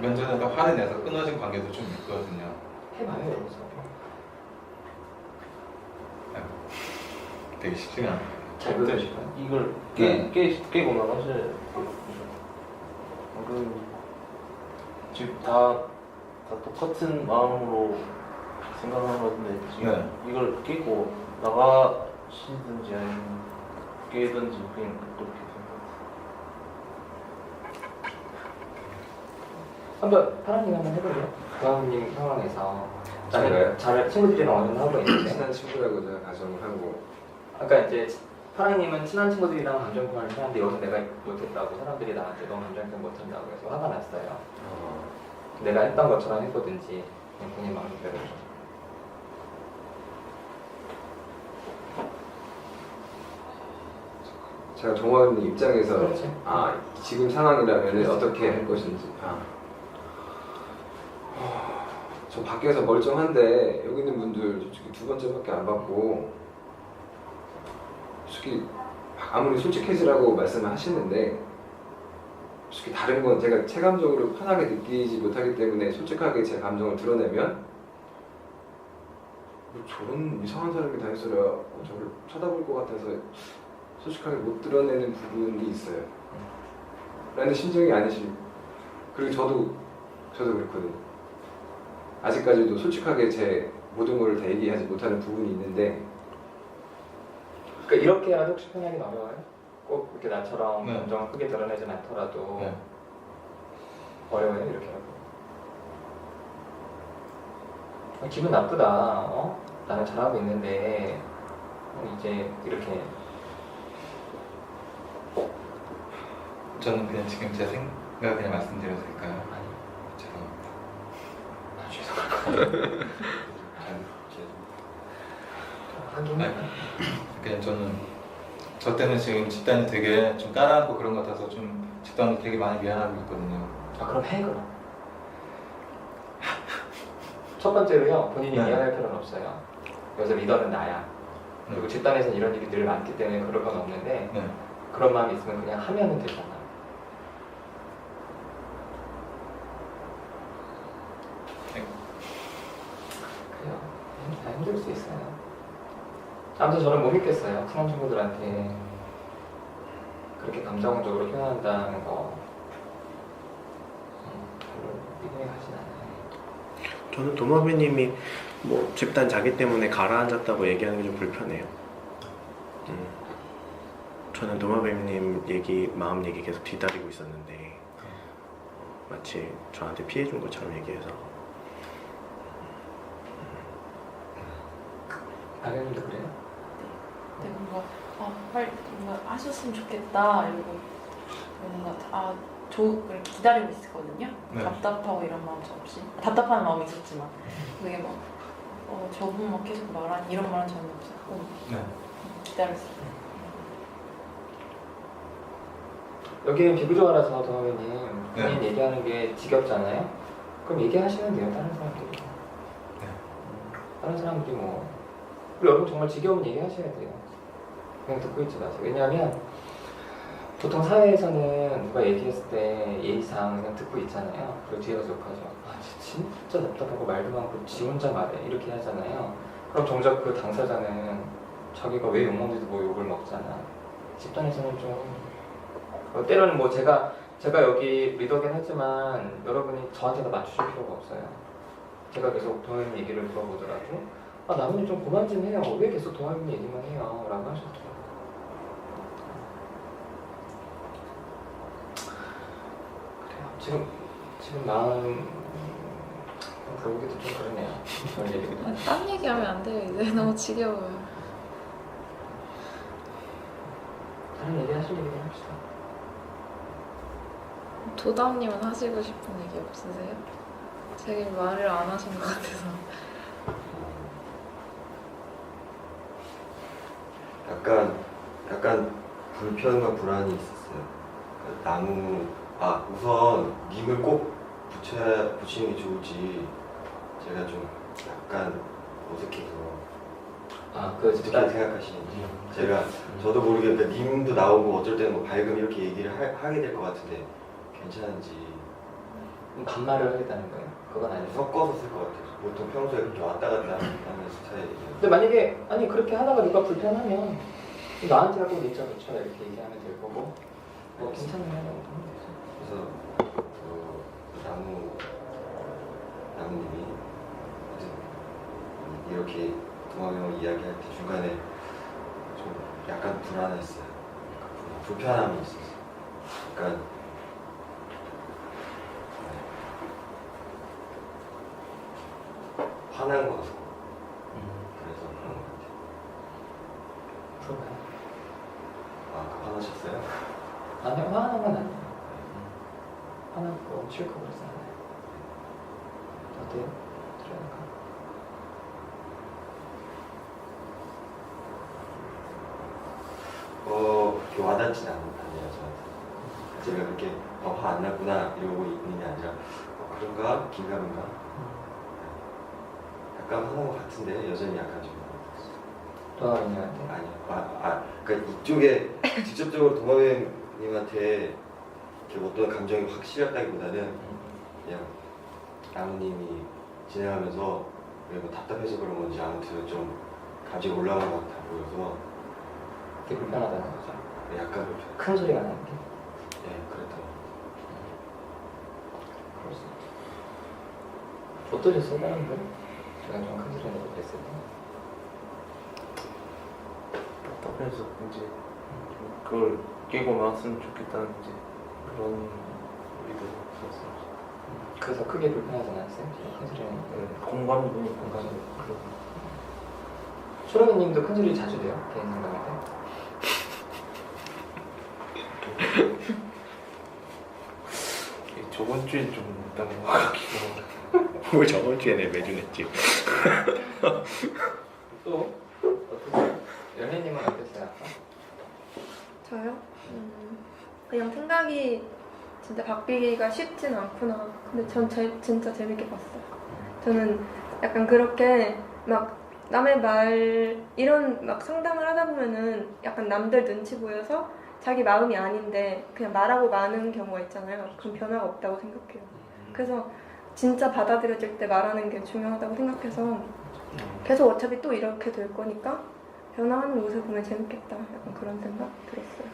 면전에다 화를 내서 끊어진 관계도 좀 있거든요. 해봐요, 여기서. 되게 쉽지가 않아요. 잘 보여주실까요? 이걸 깨고 나가셔야 지금 다 똑같은 마음으로 생각하는 것 같은데 지금 네. 이걸 깨고 나가시든지 아니면 깨든지 그냥 그렇게 생각하세요. 한번 파란님 한번 해볼래요? 도아님 상황에서 제가요? 잘 친구들이랑 어느 정도 하고 있는데 친한 친구라고 제가 가정을 하고 아까 이제 파랑님은 친한 친구들이랑 감정 표현을 하는데 여기서 내가 못했다고 사람들이 나한테 너 감정 표현 못한다고 해서 화가 났어요. 내가 했던 것처럼 해보든지 그냥 본인 마음대로 좀. 제가 동화님 입장에서 그렇지. 지금 상황이라면 어떻게 할 것인지 저 밖에서 멀쩡한데 여기 있는 분들 솔직히 2번째밖에 안 받고 솔직히 아무리 솔직해지라고 말씀을 하시는데 솔직히 다른 건 제가 체감적으로 편하게 느끼지 못하기 때문에 솔직하게 제 감정을 드러내면 뭐 저런 이상한 사람이 다 있어야 저를 쳐다볼 것 같아서 솔직하게 못 드러내는 부분이 있어요. 라는 심정이 아니시. 그리고 저도 그렇거든요. 아직까지도 솔직하게 제 모든 걸 다 얘기하지 못하는 부분이 있는데. 그러니까 이렇게 해야지 혹시 표현하기 어려워요? 꼭 이렇게 나처럼 네. 감정을 크게 드러내진 않더라도 네. 어려워요 이렇게 하고. 기분 나쁘다. 나는 잘하고 있는데 이제 이렇게. 저는 그냥 지금 제 생각을 그냥 말씀드려도 될까요? 아니. 죄송합니다. 하긴. 그냥 저는 저 때문에 지금 집단이 되게 좀 따라하고 그런 것 같아서 좀 집단도 되게 많이 미안하고 있거든요. 그럼 해 그럼. 첫 번째로요, 본인이 네. 미안할 필요는 없어요. 여기서 리더는 나야. 그리고 집단에서는 이런 일이 늘 많기 때문에 그럴 건 없는데 네. 그런 마음이 있으면 그냥 하면은 되잖아. 그래요. 다 힘들 수 있어요. 아무튼 저는 못 믿겠어요. 친한 친구들한테 그렇게 감정적으로 표현한다는 거 별로 믿음이 가진 않아요. 저는 도마뱀님이 뭐 집단 자기 때문에 가라앉았다고 얘기하는 게 좀 불편해요. 저는 도마뱀님 마음 얘기 계속 기다리고 있었는데 마치 저한테 피해준 것처럼 얘기해서. 박연님도 그래요? 네, 뭔가 빨리 뭔가 하셨으면 좋겠다 이러고 뭔가 그렇게 기다리고 있었거든요. 네. 답답하고 이런 마음 없이 답답한 마음이 있었지만 그게 막 저분만 계속 말하니 이런 말은 전혀 없었고 네. 기다렸어요. 여기는 비구조화라서 동아배님 본인 네. 얘기하는 게 지겹잖아요. 그럼 얘기하시면 돼요. 다른 사람들이. 다른 사람들이 뭐 그리고 여러분 정말 지겨우면 얘기하셔야 돼요. 그냥 듣고 있지 마세요. 왜냐하면 보통 사회에서는 누가 얘기했을 때 예의상 그냥 듣고 있잖아요. 그리고 뒤에 가서 욕하죠. 아 진짜 답답하고 말도 많고 지 혼자 말해 이렇게 하잖아요. 그럼 정작 그 당사자는 자기가 왜 욕먹는지도 뭐 욕을 먹잖아. 집단에서는 좀 때로는 뭐 제가 여기 리더긴 하지만 여러분이 저한테 다 맞추실 필요가 없어요. 제가 계속 동아님 얘기를 물어보더라도 아 나무님 좀 그만 좀 해요. 왜 계속 동아님 얘기만 해요? 라고 하셨더라고요. 그래요. 지금 마음 보기도 좀 그러네요. 그런 얘기보다. 딴 얘기하면 안 돼요. 이제 너무 지겨워요. 다른 얘기 하실 얘기 합시다. 도담님은 하시고 싶은 얘기 없으세요? 되게 말을 안 하신 것 같아서. 약간 불편과 불안이 있었어요. 나무 우선 님을 꼭 붙이는 게 좋을지 제가 좀 약간 어색해서 그 어떻게 생각하시는지 제가 저도 모르게 그러니까 님도 나오고 어쩔 때는 뭐 밝음 이렇게 얘기를 하게 될 것 같은데 괜찮은지 반말을 하겠다는 거예요? 그건 아니죠. 섞어서 쓸 것 같아요. 보통 평소에 그렇게 왔다 갔다 하는 스타일이에요. 근데 만약에 그렇게 하다가 누가 불편하면 나한테 하고 니자 붙여 이렇게 얘기하면 될 거고 뭐 괜찮으면 하면 되죠. 그래서 나무님이 이렇게 동화명을 이야기할 때 중간에 좀 약간 불안했어요. 불편함이 있었어요. 약간 화난 것 같고 그래서 그런 것 같아요. 그런가요? 화나셨어요? 아니요, 화나는 건 아니에요. 화나고 싫고 그러지 않아요. 어때요? 들어니까 그렇게 와닿진 않네요, 저한테. 제가 그렇게 화 안 났구나 이러고 있는 게 아니라 그런가? 긴가민가? 약간 화난 것 같은데 여전히 약간 좀 동아님한테? 아니요. 그러니까 이쪽에 직접적으로 동아배님한테 이렇게 어떤 감정이 확 실렸다기보다는 그냥 나무님이 진행하면서 뭐 답답해서 그런 건지 아무튼 좀 감정이 올라간 것 같아 보여서 되게 불편하다는 거죠. 약간 불편. 큰 소리가 나는 게. 네, 그랬던 그럴 수 있죠. 어떠셨어요, 다른 분? 제가 좀 큰 소리 내고 그랬을 때. 답답해서 이제 좀 그걸 깨고 나왔으면 좋겠다는 이제 그런 의도 있었어요. 그래서 크게 불편하지 않았어요? 큰 소리 내는 게. 공감이 되니까 공감이 그런. 초롱이님도 큰 소리 자주 내요? 개인 생각할 때? 저번 주에 좀 있다는 것 같기도 하고. 뭘 저번 주에 내 매주 냈지. 또 어떠세요? 연예님은 어땠어요? 아까? 저요? 그냥 생각이 진짜 바뀌기가 쉽진 않구나. 근데 전 진짜 재밌게 봤어요. 저는 약간 그렇게 막 남의 말 이런 막 상담을 하다 보면은 약간 남들 눈치 보여서 자기 마음이 아닌데 그냥 말하고 마는 경우가 있잖아요. 그럼 변화가 없다고 생각해요. 그래서 진짜 받아들여질 때 말하는 게 중요하다고 생각해서 계속 어차피 또 이렇게 될 거니까 변화하는 모습 보면 재밌겠다. 약간 그런 생각 들었어요.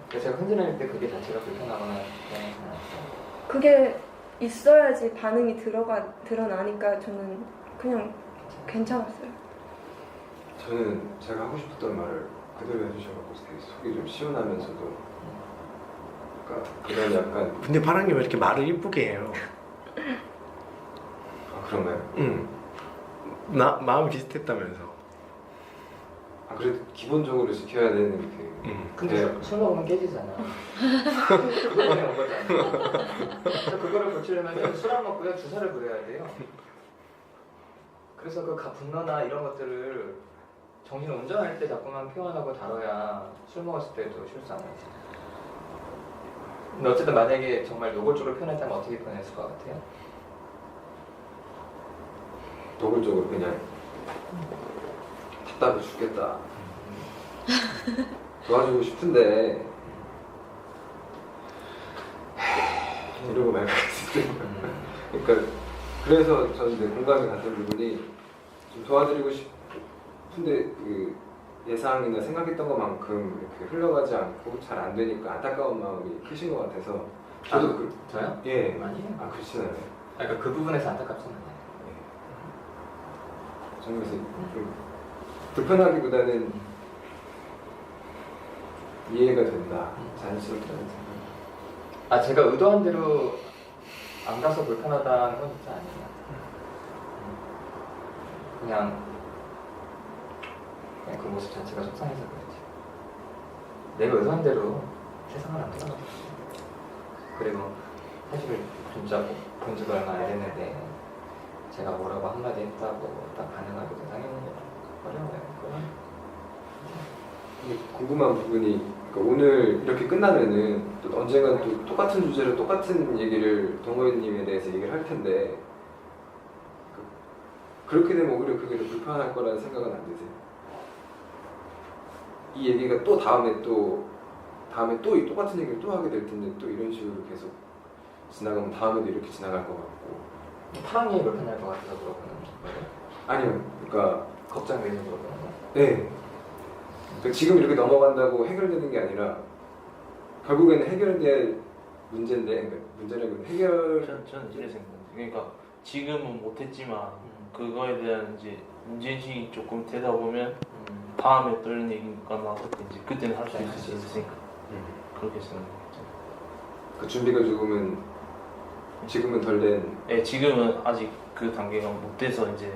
그래서 제가 흔들릴 때 그게 자체가 불편하거나 그러지 않았어요. 그게 있어야지 반응이 드러나니까 저는 그냥 괜찮았어요. 저는 제가 하고 싶었던 말을 그대로 해주셔서 되게 속이 좀 시원하면서도 그런 약간 근데 파랑님 왜 이렇게 말을 이쁘게 해요? 그런가요? 응. 나 마음이 비슷했다면서. 그래도 기본적으로 지켜야 되는 근데 술 먹으면 깨지잖아. 그거 때문에 온 거잖아. 그래서 그거를 고치려면 술 안 먹고요, 주사를 부려야 돼요. 그래서 그 분노나 이런 것들을 정신 운전할 때 자꾸만 표현하고 다뤄야 술 먹었을 때도 실수 안 하지. 근데 어쨌든 만약에 정말 노골적으로 표현하자면 어떻게 표현했을 것 같아요? 노골적으로 그냥 답답해 죽겠다. 도와주고 싶은데 이러고 말 같은데. 그러니까 그래서 저는 이제 공감이 갔던 부분이 좀 도와드리고 싶은데 그 예상이나 생각했던 것만큼 이렇게 흘러가지 않고 잘 안 되니까 안타까운 마음이 크신 것 같아서 저도 저요? 예. 아니에요. 아 그렇진 않아요. 그러니까 그 부분에서 안타깝진 않아요. 저는 그래서 좀 불편하기보다는 이해가 된다. 자연스럽다는 생각. 아 제가 의도한 대로 안 가서 불편하다는 건 진짜 아니에요. 그냥 그 모습 자체가 속상해서 그렇지. 내가 의도한 대로 세상을 안 돌아가고 그리고 사실 진짜 본 지가 얼마 안 됐는데 제가 뭐라고 한마디 했다고 딱 반응하기도 당연히 어려워요. 그건. 근데 궁금한 부분이 그러니까 오늘 이렇게 끝나면은 또 언젠간 또 똑같은 주제로 똑같은 얘기를 동호회님에 대해서 얘기를 할 텐데 그렇게 되면 오히려 그게 더 불편할 거라는 생각은 안 드세요? 이 얘기가 또 다음에 또 이 똑같은 얘기를 또 하게 될 텐데 또 이런 식으로 계속 지나가면 다음에도 이렇게 지나갈 것 같고 파랑이 불편할 것 같아서 그러고는 거예요? 아니요 그러니까 걱정돼서 그러고는 거예요? 네 그러니까 지금 이렇게 넘어간다고 해결되는 게 아니라 결국에는 해결될 문제인데 그러니까 문제라기보다 저는 이렇게 생각해요. 그러니까 지금은 못했지만 그거에 대한 이제 문제인식이 조금 되다 보면 다음에 또 이런 얘기가 나왔을 때 이제 그때는 할 수 있으니까 그렇게 생각했죠. 그 준비가 지금은 덜 된. 네, 지금은 아직 그 단계가 못 돼서 이제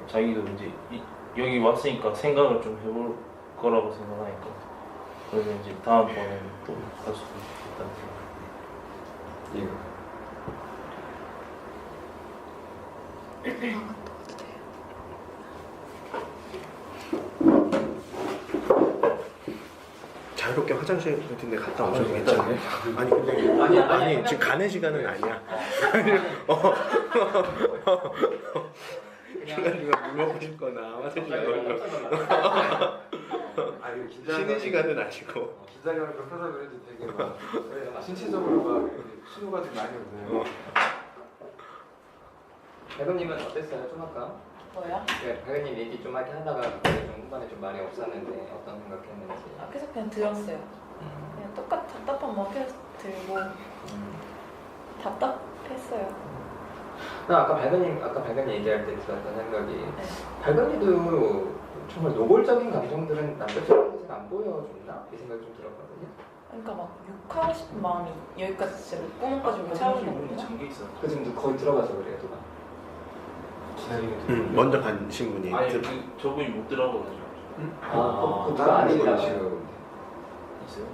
자기도 이제 여기 왔으니까 생각을 좀 해볼 거라고 생각하니까 그러면 이제 다음번에는 또 할 수도 있다는 생각. 예. 자유롭게 화장실 같은 데 갔다 오셔도 괜찮아요? 아니 근데 아니 지금 가는 시간은 아니야. 중간중간 물 먹고 싶거나 화장실 가거나 아니 쉬는 시간은 아니고 긴장감을 높여서 그런지 되게 막 신체적으로 막 신호가 좀 많이 오네요. 배우님은 어땠어요? 좀 아까? 뭐야? 네, 배우님 얘기 좀 하긴 하다가 좀 후반에 좀 말이 없었는데 어떤 생각했는지. 아, 계속 그냥 들었어요. 그냥 답답한 막 계속 들고 답답했어요. 나 아까 발견이 얘기할 때 들었던 생각이 발견이도 정말 노골적인 감정들은 남자친구한테 잘 안 보여줬나? 이 생각이 좀 들었거든요. 그러니까 막 욕하고 싶은 마음이 여기까지 진짜 목구멍까지 막 차오르거든요. 잠겨 있어. 그 지금 거의 들어가서 그래요, 누가. 먼저 가신 분이 아니 저분이 못 들어가거든요. 누가 아니라 지금 있어요?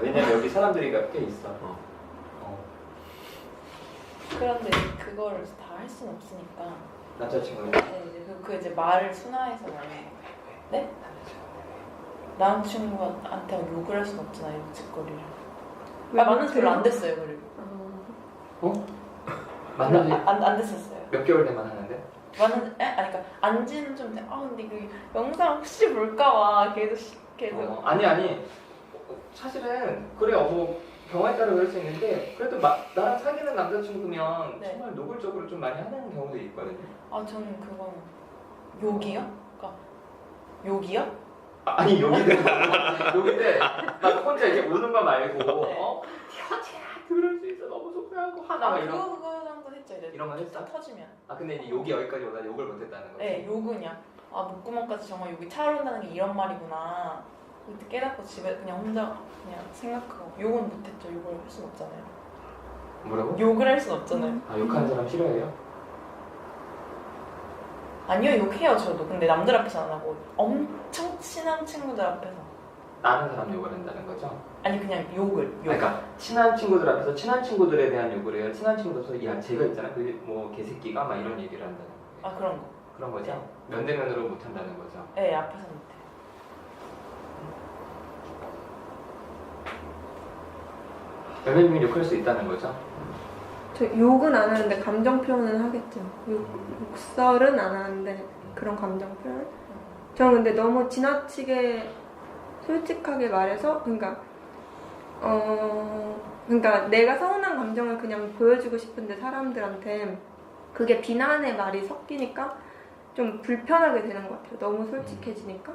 왜냐면 여기 사람들이 꽤 있어. 그런데 그거를 다 할 수는 없으니까. 남자친구는 네, 이제 그 이제 말을 순화해서 말해. 네? 남자친구한테 욕을 할 수는 없잖아요, 짓거리를. 만난 지 별로 안 됐어요, 그리고. 만난 지 안 됐었어요. 몇 개월 돼만 하는데? 그러니까 안지는 좀 돼. 근데 그 영상 혹시 볼까봐 계속. 아니. 사실은 그래 뭐 경우에 따라 그럴 수 있는데 그래도 나랑 사귀는 남자친구면 네. 정말 노골적으로 좀 많이 하는 경우도 있거든요. 저는 그건 욕이요? 그러니까 욕이요? 아니 욕인데 막 혼자 이렇게 우는 거 말고 그럴 수 있어 너무 속상하고 화나 막 이런 그거 정도 했죠. 이제 이런 건 했어? 터지면. 근데 이제 욕이 여기까지 오다 욕을 못했다는 거지. 네, 욕은요. 목구멍까지 정말 욕이 차오른다는 게 이런 말이구나. 그때 깨닫고 집에 그냥 혼자 그냥 생각하고 욕은 못했죠. 욕을 할 순 없잖아요. 뭐라고? 욕을 할 순 없잖아요. 욕하는 사람 싫어해요? 아니요, 욕해요 저도. 근데 남들 앞에서 안 하고 엄청 친한 친구들 앞에서. 다른 사람 욕을 한다는 거죠? 아니 그냥 욕을. 그러니까 친한 친구들 앞에서 친한 친구들에 대한 욕을 해요. 친한 친구들 야 제가 있잖아 그 뭐 개새끼가 막 이런 얘기를 한다는 거예요. 그런 거. 그런 거죠? 면대면으로 못 한다는 거죠. 네, 앞에서 못해. 별명님이 욕할 수 있다는 거죠? 저 욕은 안 하는데 감정 표현은 하겠죠. 욕설은 안 하는데 그런 감정 표현? 저는 근데 너무 지나치게 솔직하게 말해서 그러니까 내가 서운한 감정을 그냥 보여주고 싶은데 사람들한테 그게 비난의 말이 섞이니까 좀 불편하게 되는 것 같아요. 너무 솔직해지니까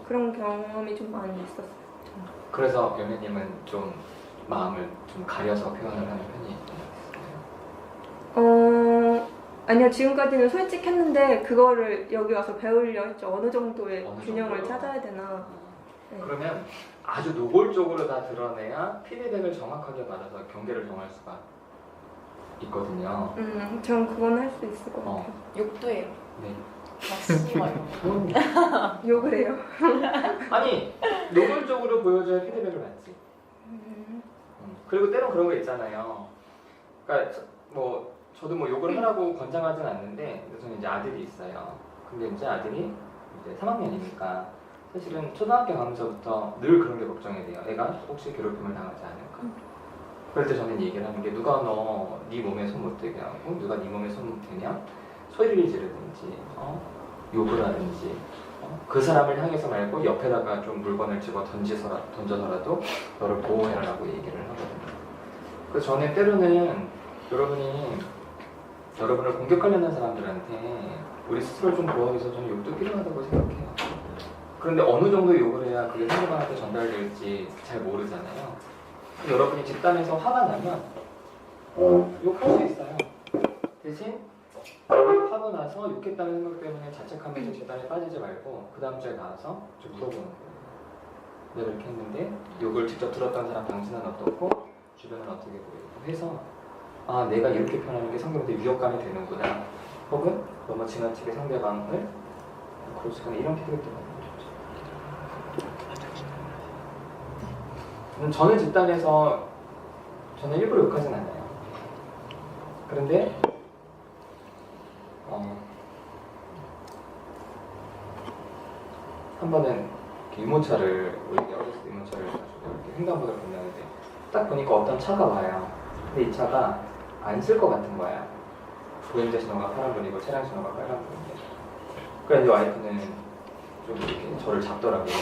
그런 경험이 좀 많이 있었어요. 그래서 연애님은 좀 마음을 좀 가려서 표현을 하는 편이에요? 아니요. 지금까지는 솔직했는데 그거를 여기 와서 배우려 했죠. 어느 정도의 어느 균형을 정도요? 찾아야 되나. 네. 그러면 아주 노골적으로 다 드러내야 피드백을 정확하게 받아서 경계를 정할 수가 있거든요. 전 그건 할 수 있을 것 같아요. 욕도 해요. 네. 막씨 막 이런 거. 욕을 해요. 아니 노골적으로 보여줘야 피드백을 받지. 그리고 때론 그런 거 있잖아요. 그러니까 뭐 저도 뭐 욕을 하라고 권장하진 않는데 저는 이제 아들이 있어요. 근데 이제 아들이 이제 3학년이니까 사실은 초등학교 가면서부터 늘 그런 게 걱정이 돼요. 애가 혹시 괴롭힘을 당하지 않을까. 그럴 때 저는 얘기를 하는 게 누가 너 네 몸에 손 못 대게 하고 누가 네 몸에 손 못 대냐 소리를 지르든지 욕을 하든지 그 사람을 향해서 말고 옆에다가 좀 물건을 집어 던져서라도 너를 보호해라라고 얘기를 하거든요. 그래서 저는 때로는 여러분을 공격하려는 사람들한테 우리 스스로를 좀 보호하기 위해서 저는 욕도 필요하다고 생각해요. 그런데 어느 정도 욕을 해야 그게 상대방한테 전달될지 잘 모르잖아요. 여러분이 집단에서 화가 나면 욕할 수 있어요. 대신 하고 나서 욕했다는 생각 때문에 자책하면서 재단에 빠지지 말고 그 다음 주에 나와서 좀 물어보는 거예요. 내가 이렇게 했는데 욕을 직접 들었던 사람 당신은 어떻고 주변은 어떻게 보이고 해서 아 내가 이렇게 표현하는 게 상대한테 위협감이 되는구나 혹은 너무 지나치게 상대방을 그럴 수가 있는 이런 피드백도 많이 좋죠. 저는 집단에서 저는 일부러 욕하진 않아요. 그런데 한 번은 유모차를 우리 어렸을 때 유모차를 가지고 이렇게 횡단보도를 건너는데 딱 보니까 어떤 차가 와요. 근데 이 차가 안 쓸 것 같은 거야. 보행자 신호가 파란불이고 차량 신호가 빨간불인데. 그래서 와이프는 좀 이렇게 저를 잡더라고요.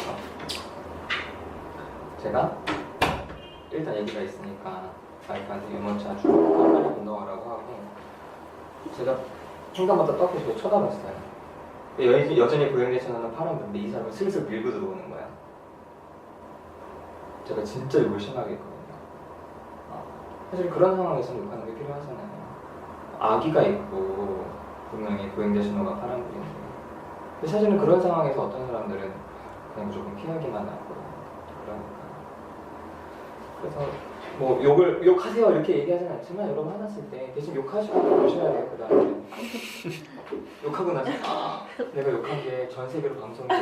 제가 일단 얘기가 있으니까 와이프한테 유모차 주고 빨리 건너가라고 하고 제가 횡단보도 떡하고 쳐다봤어요. 여전히 보행자 신호는 파란불인데 이 사람은 슬슬 밀고 들어오는 거야. 제가 진짜 욕을 심하게 했거든요. 사실 그런 상황에서는 욕하는 게 필요하잖아요. 아기가 있고 분명히 보행자 신호가 파란불인데 근데 사실은 그런 상황에서 어떤 사람들은 그냥 무조건 피하기만 하고 그러니까 그래서 뭐 욕하세요 이렇게 얘기하진 않지만 여러분 화났을 때 대신 욕하시고 보셔야 돼요. 그 다음에 욕하고 나서 내가 욕한 게 전 세계로 방송돼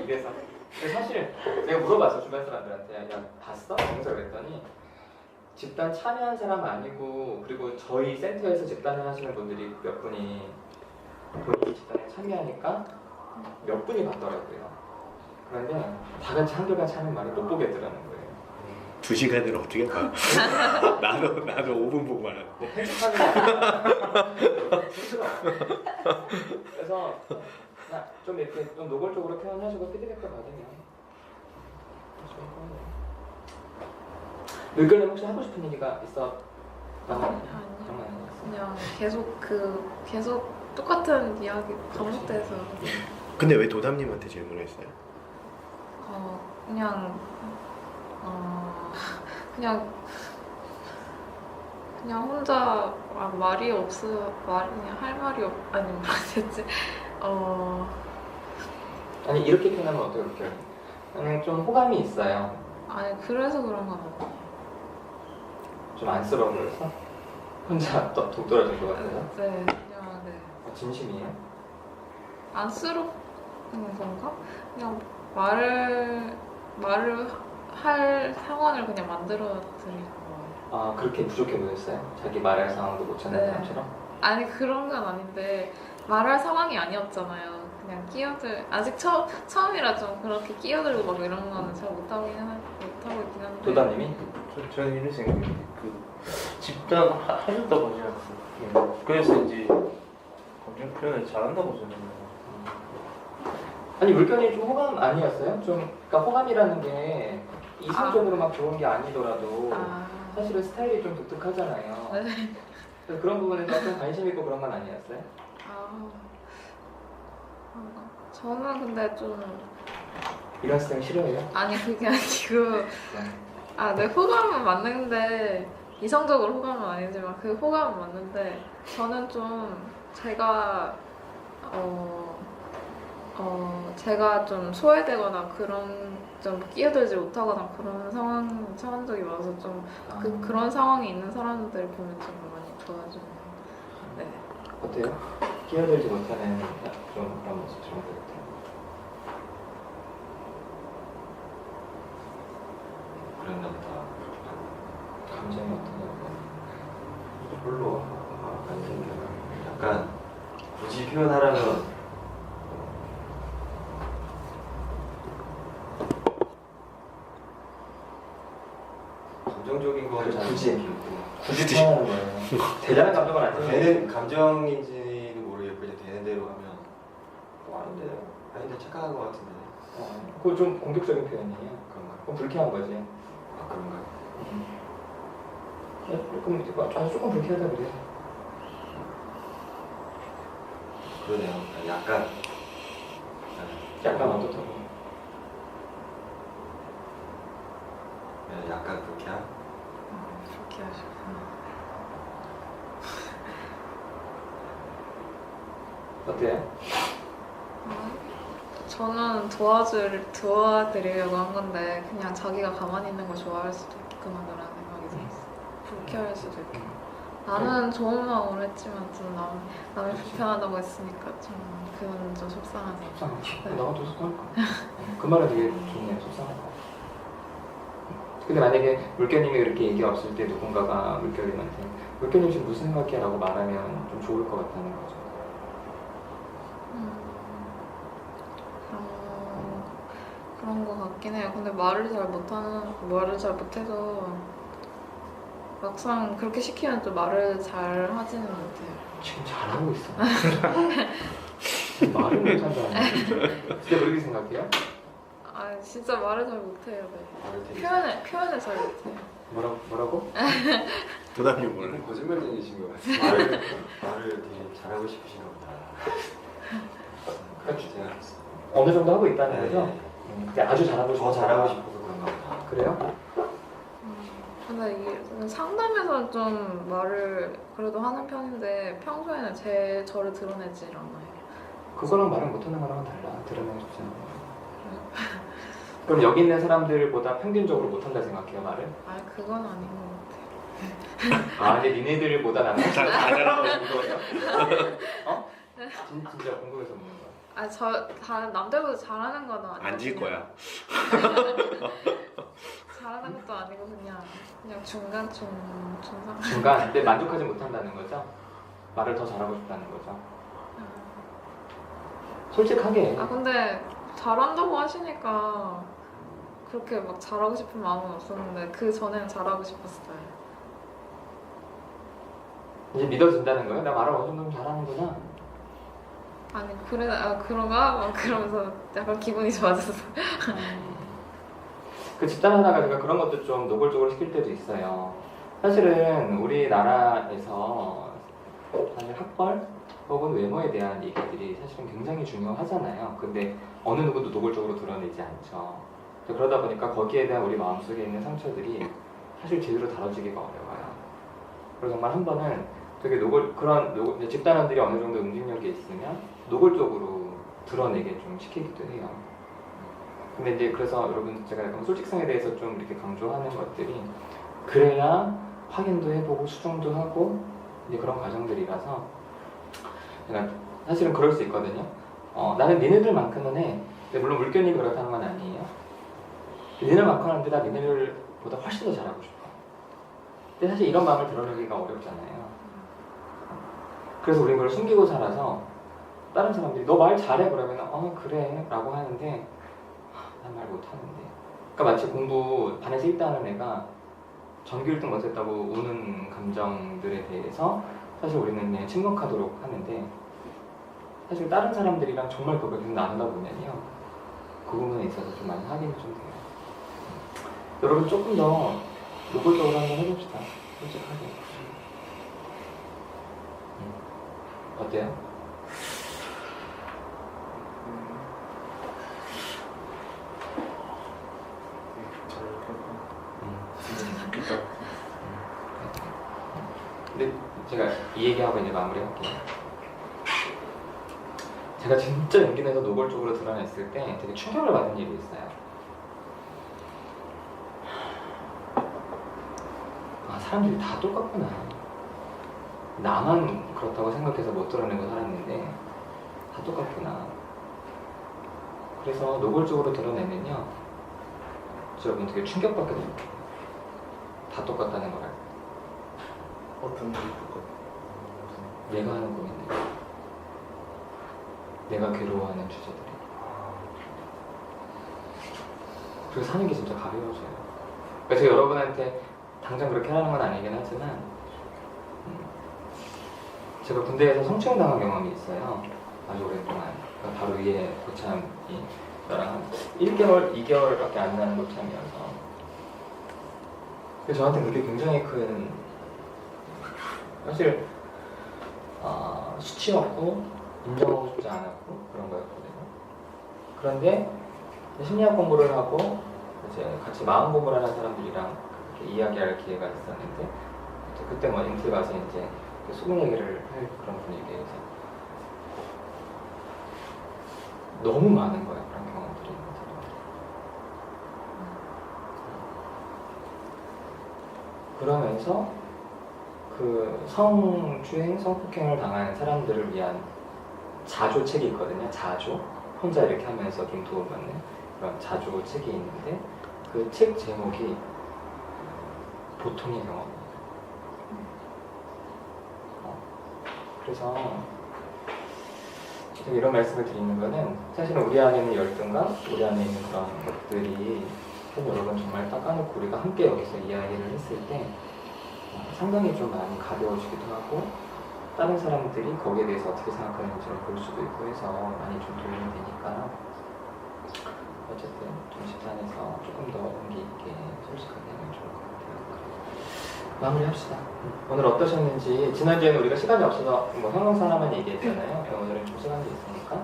이래서 사실 내가 물어봤어 주변 사람들한테 야 봤어? 영상 그랬더니 집단 참여한 사람 아니고 그리고 저희 센터에서 집단을 하시는 분들이 몇 분이 본인이 집단에 참여하니까 몇 분이 봤더라고요. 그런데 다 같이 한결같이 하는 말을 못 보겠더라는 거예요. 2시간을 어떻게 봐? 나도 5분 보고 말았는데. 뭐 편집하는 거 힘들어. 그래서 그냥 좀 이렇게 좀 노골적으로 표현하시고 피드백도 받으면 좋을 거예요. 의견에 혹시 하고 싶은 얘기가 있었나요? 아니요. 그냥 계속 똑같은 이야기 반복돼서 근데 왜 도담님한테 질문을 했어요? 그냥 혼자 말이 없어 그냥 할 말이 아니 뭐랬지 아니 이렇게 표현하면 어떨까요? 그냥 좀 호감이 있어요. 아니 그래서 그런가 봐. 좀 안쓰러워 보여서 혼자 독돌아진 것 같아요. 네, 그냥 네. 진심이에요? 안쓰럽는 건가? 그냥 말을 할 상황을 그냥 만들어 드리는 거예요. 그렇게 부족해 보였어요? 자기 말할 상황도 못 찾는 네. 사람처럼? 아니 그런 건 아닌데 말할 상황이 아니었잖아요. 그냥 끼어들 아직 처음이라 좀 그렇게 끼어들고 막 이런 거는 잘 못하고 있긴 한데. 도다님이? 저는 이런 생각이 그 집단 하셨다 보지 않았어요. 그래서 이제 감정 표현을 잘한다고 저는. 아니 물견이 좀 호감 아니었어요? 좀 그러니까 호감이라는 게 이성적으로 막 좋은 게 아니더라도 사실은 스타일이 좀 독특하잖아요. 네. 그래서 그런 부분에서 좀 관심 있고 그런 건 아니었어요? 저는 근데 좀 이런 스타일 싫어해요? 아니 그게 아니고 네 호감은 맞는데 이성적으로 호감은 아니지만 그 호감은 맞는데 저는 좀 제가 제가 좀 소외되거나 그런 좀 끼어들지 못하거나 그런 처한 적이 많아서 좀 그런 상황이 있는 사람들 보면 좀 많이 좋아지는. 네. 어때요? 끼어들지 못하는 좀 그런 모습 좋은 것 같아요. 그랬나 보다. 감정이 어떠냐고. 별로 안 생겨요. 약간 굳이 표현하라면 감정적인 거는 잘 굳이 표현하는 거예요. 대단한 감정은 안 되는 되는 감정인지는 모르겠고 그냥 되는 대로 하면 뭐 아닌데 착각한 것 같은데 그거 좀 공격적인 표현이에요. 그런가? 그럼 불쾌한 거지. 아 그런가요? 조금 불쾌하다 그래요. 그러네요. 약간 약간 어떻다고? 약간 그렇게 한? 그렇게 하시구나. 어때요? 저는 도와드리려고 한 건데 그냥 자기가 가만히 있는 걸 좋아할 수도 있구나라는 생각이 들었어요. 불쾌할 수도 있고. 나는 좋은 마음으로 했지만 좀 남이 불편하다고 했으니까 좀 그건 좀 속상하네요. 속상하죠. 나도 속상할까? 그 말은 되게 좋네요. 속상할까? 근데 만약에 물개님이 그렇게 얘기가 없을 때 누군가가 물개님한테 지금 무슨 생각이야? 라고 말하면 좀 좋을 것 같다는 거죠. 그런 거 같긴 해요. 근데 말을 잘 못해서 막상 그렇게 시키면 또 말을 잘 하지는 못해요. 지금 잘하고 있어. 말을 못한다는 진짜 그렇게 생각해요? 진짜 말을 잘 못해요. 네. 표현을 잘 못해요. 뭐라고? 도담님 몰라. 이건 거짓말쟁이신 것 같아요. 말을 되게 잘하고 싶으신가 보다. 그렇게 생각했어요. 어느 정도 하고 있다는 네. 거죠? 근데 아주 잘하고 더 잘하고 싶어서 그런가 보다. 그래요? 근데 이게 상담에서 좀 말을 그래도 하는 편인데 평소에는 저를 드러내질 않아요. 그거랑 말을 못하는 거랑은 달라. 드러내고 싶지 않아요. 그럼 여기 있는 사람들보다 평균적으로 못한다 생각해요, 말을? 그건 아닌 것 같아요. 근데 니네들보다 나는 다 잘하고 어? 진짜 궁금해서 묻는 거야. 다 남들보다 잘하는 건 아니고 안질 거야. 잘하는 것도 아니고 그냥 중간. 근데 만족하지 못한다는 거죠? 말을 더 잘하고 싶다는 거죠? 솔직하게. 근데 잘한다고 하시니까 그렇게 막 잘하고 싶은 마음은 없었는데 그 전에는 잘하고 싶었어요. 이제 믿어진다는 거예요? 나 말을 어느 정도 잘하는구나. 그런가? 막 그러면서 약간 기분이 좋아졌어. 그 집단 하나가 제가 그런 것도 좀 노골적으로 시킬 때도 있어요. 사실은 우리나라에서 사실 학벌 혹은 외모에 대한 얘기들이 사실은 굉장히 중요하잖아요. 근데 어느 누구도 노골적으로 드러내지 않죠. 그러다 보니까 거기에 대한 우리 마음속에 있는 상처들이 사실 제대로 다뤄지기가 어려워요. 그래서 정말 한 번은 되게 집단원들이 어느 정도 응징력이 있으면 노골적으로 드러내게 좀 시키기도 해요. 근데 이제 그래서 여러분 제가 약간 솔직성에 대해서 좀 이렇게 강조하는 것들이 그래야 확인도 해보고 수정도 하고 이제 그런 과정들이라서 그러니까 사실은 그럴 수 있거든요. 나는 니네들만큼은 해. 근데 물론 물견님이 그렇다는 건 아니에요. 니네들만큼 하는데 나 니네들보다 훨씬 더 잘하고 싶어. 근데 사실 이런 마음을 드러내기가 어렵잖아요. 그래서 우린 그걸 숨기고 살아서 다른 사람들이 너 말 잘해 그러면 그래 라고 하는데 난 말 못하는데. 그러니까 마치 공부 반에서 1등하는 애가 전교 1등 못했다고 우는 감정들에 대해서 사실 우리는 그냥 침묵하도록 하는데, 사실 다른 사람들이랑 정말 그걸 계속 나누다 보면요 그 부분에 있어서 좀 많이 확인이 좀 돼요. 여러분 조금 더 노골적으로 한번 해봅시다. 솔직하게. 어때요? 근데 제가 이 얘기하고 이제 마무리할게요. 제가 진짜 용기 내서 노골적으로 드러냈을 때 되게 충격을 받은 일이 있어요. 사람들이 다 똑같구나. 나만 그렇다고 생각해서 못 드러내고 살았는데 다 똑같구나. 그래서 노골적으로 드러내면요 여러분 되게 충격받게 돼요. 다 똑같다는 걸 알고. 어떤 게 있을까? 내가 하는 고민들, 내가 괴로워하는 주제들이. 그래서 사는 게 진짜 가벼워져요. 그래서 여러분한테 당장 그렇게 하라는 건 아니긴 하지만 제가 군대에서 성추행당한 경험이 있어요. 아주 오랫동안. 그러니까 바로 위에 고참이 저랑 1개월, 2개월밖에 안 나는 고참이어서. 그래서 저한테 그게 굉장히 큰, 사실 수치였고 인정하고 싶지 않았고 그런 거였거든요. 그런데 심리학 공부를 하고 이제 같이 마음 공부를 하는 사람들이랑 이렇게 이야기할 기회가 있었는데, 그때 뭐 인트 가서 이제 소문 얘기를 할 그런 분위기에서 너무 많은 거예요. 그런 경험들이 있는 사람들이. 그러면서 그 성추행, 성폭행을 당한 사람들을 위한 자조책이 있거든요. 자조. 혼자 이렇게 하면서 좀 도움받는 그런 자조책이 있는데, 그 책 제목이 보통의 경험입니다. 그래서 제가 이런 말씀을 드리는 거는, 사실은 우리 안에 있는 열등감, 우리 안에 있는 그런 것들이 여러분 정말 딱 까놓고 우리가 함께 여기서 이야기를 했을 때 상당히 좀 많이 가벼워지기도 하고, 다른 사람들이 거기에 대해서 어떻게 생각하는지를 볼 수도 있고 해서 많이 좀 도움이 되니까, 어쨌든 좀 집단에서 조금 더 용기 있게 솔직하게 하면 좋을 것 같아요. 마무리합시다. 오늘 어떠셨는지. 지난주에는 우리가 시간이 없어서 뭐 형용사 하나만 얘기했잖아요. 오늘은 좀 시간이 있으니까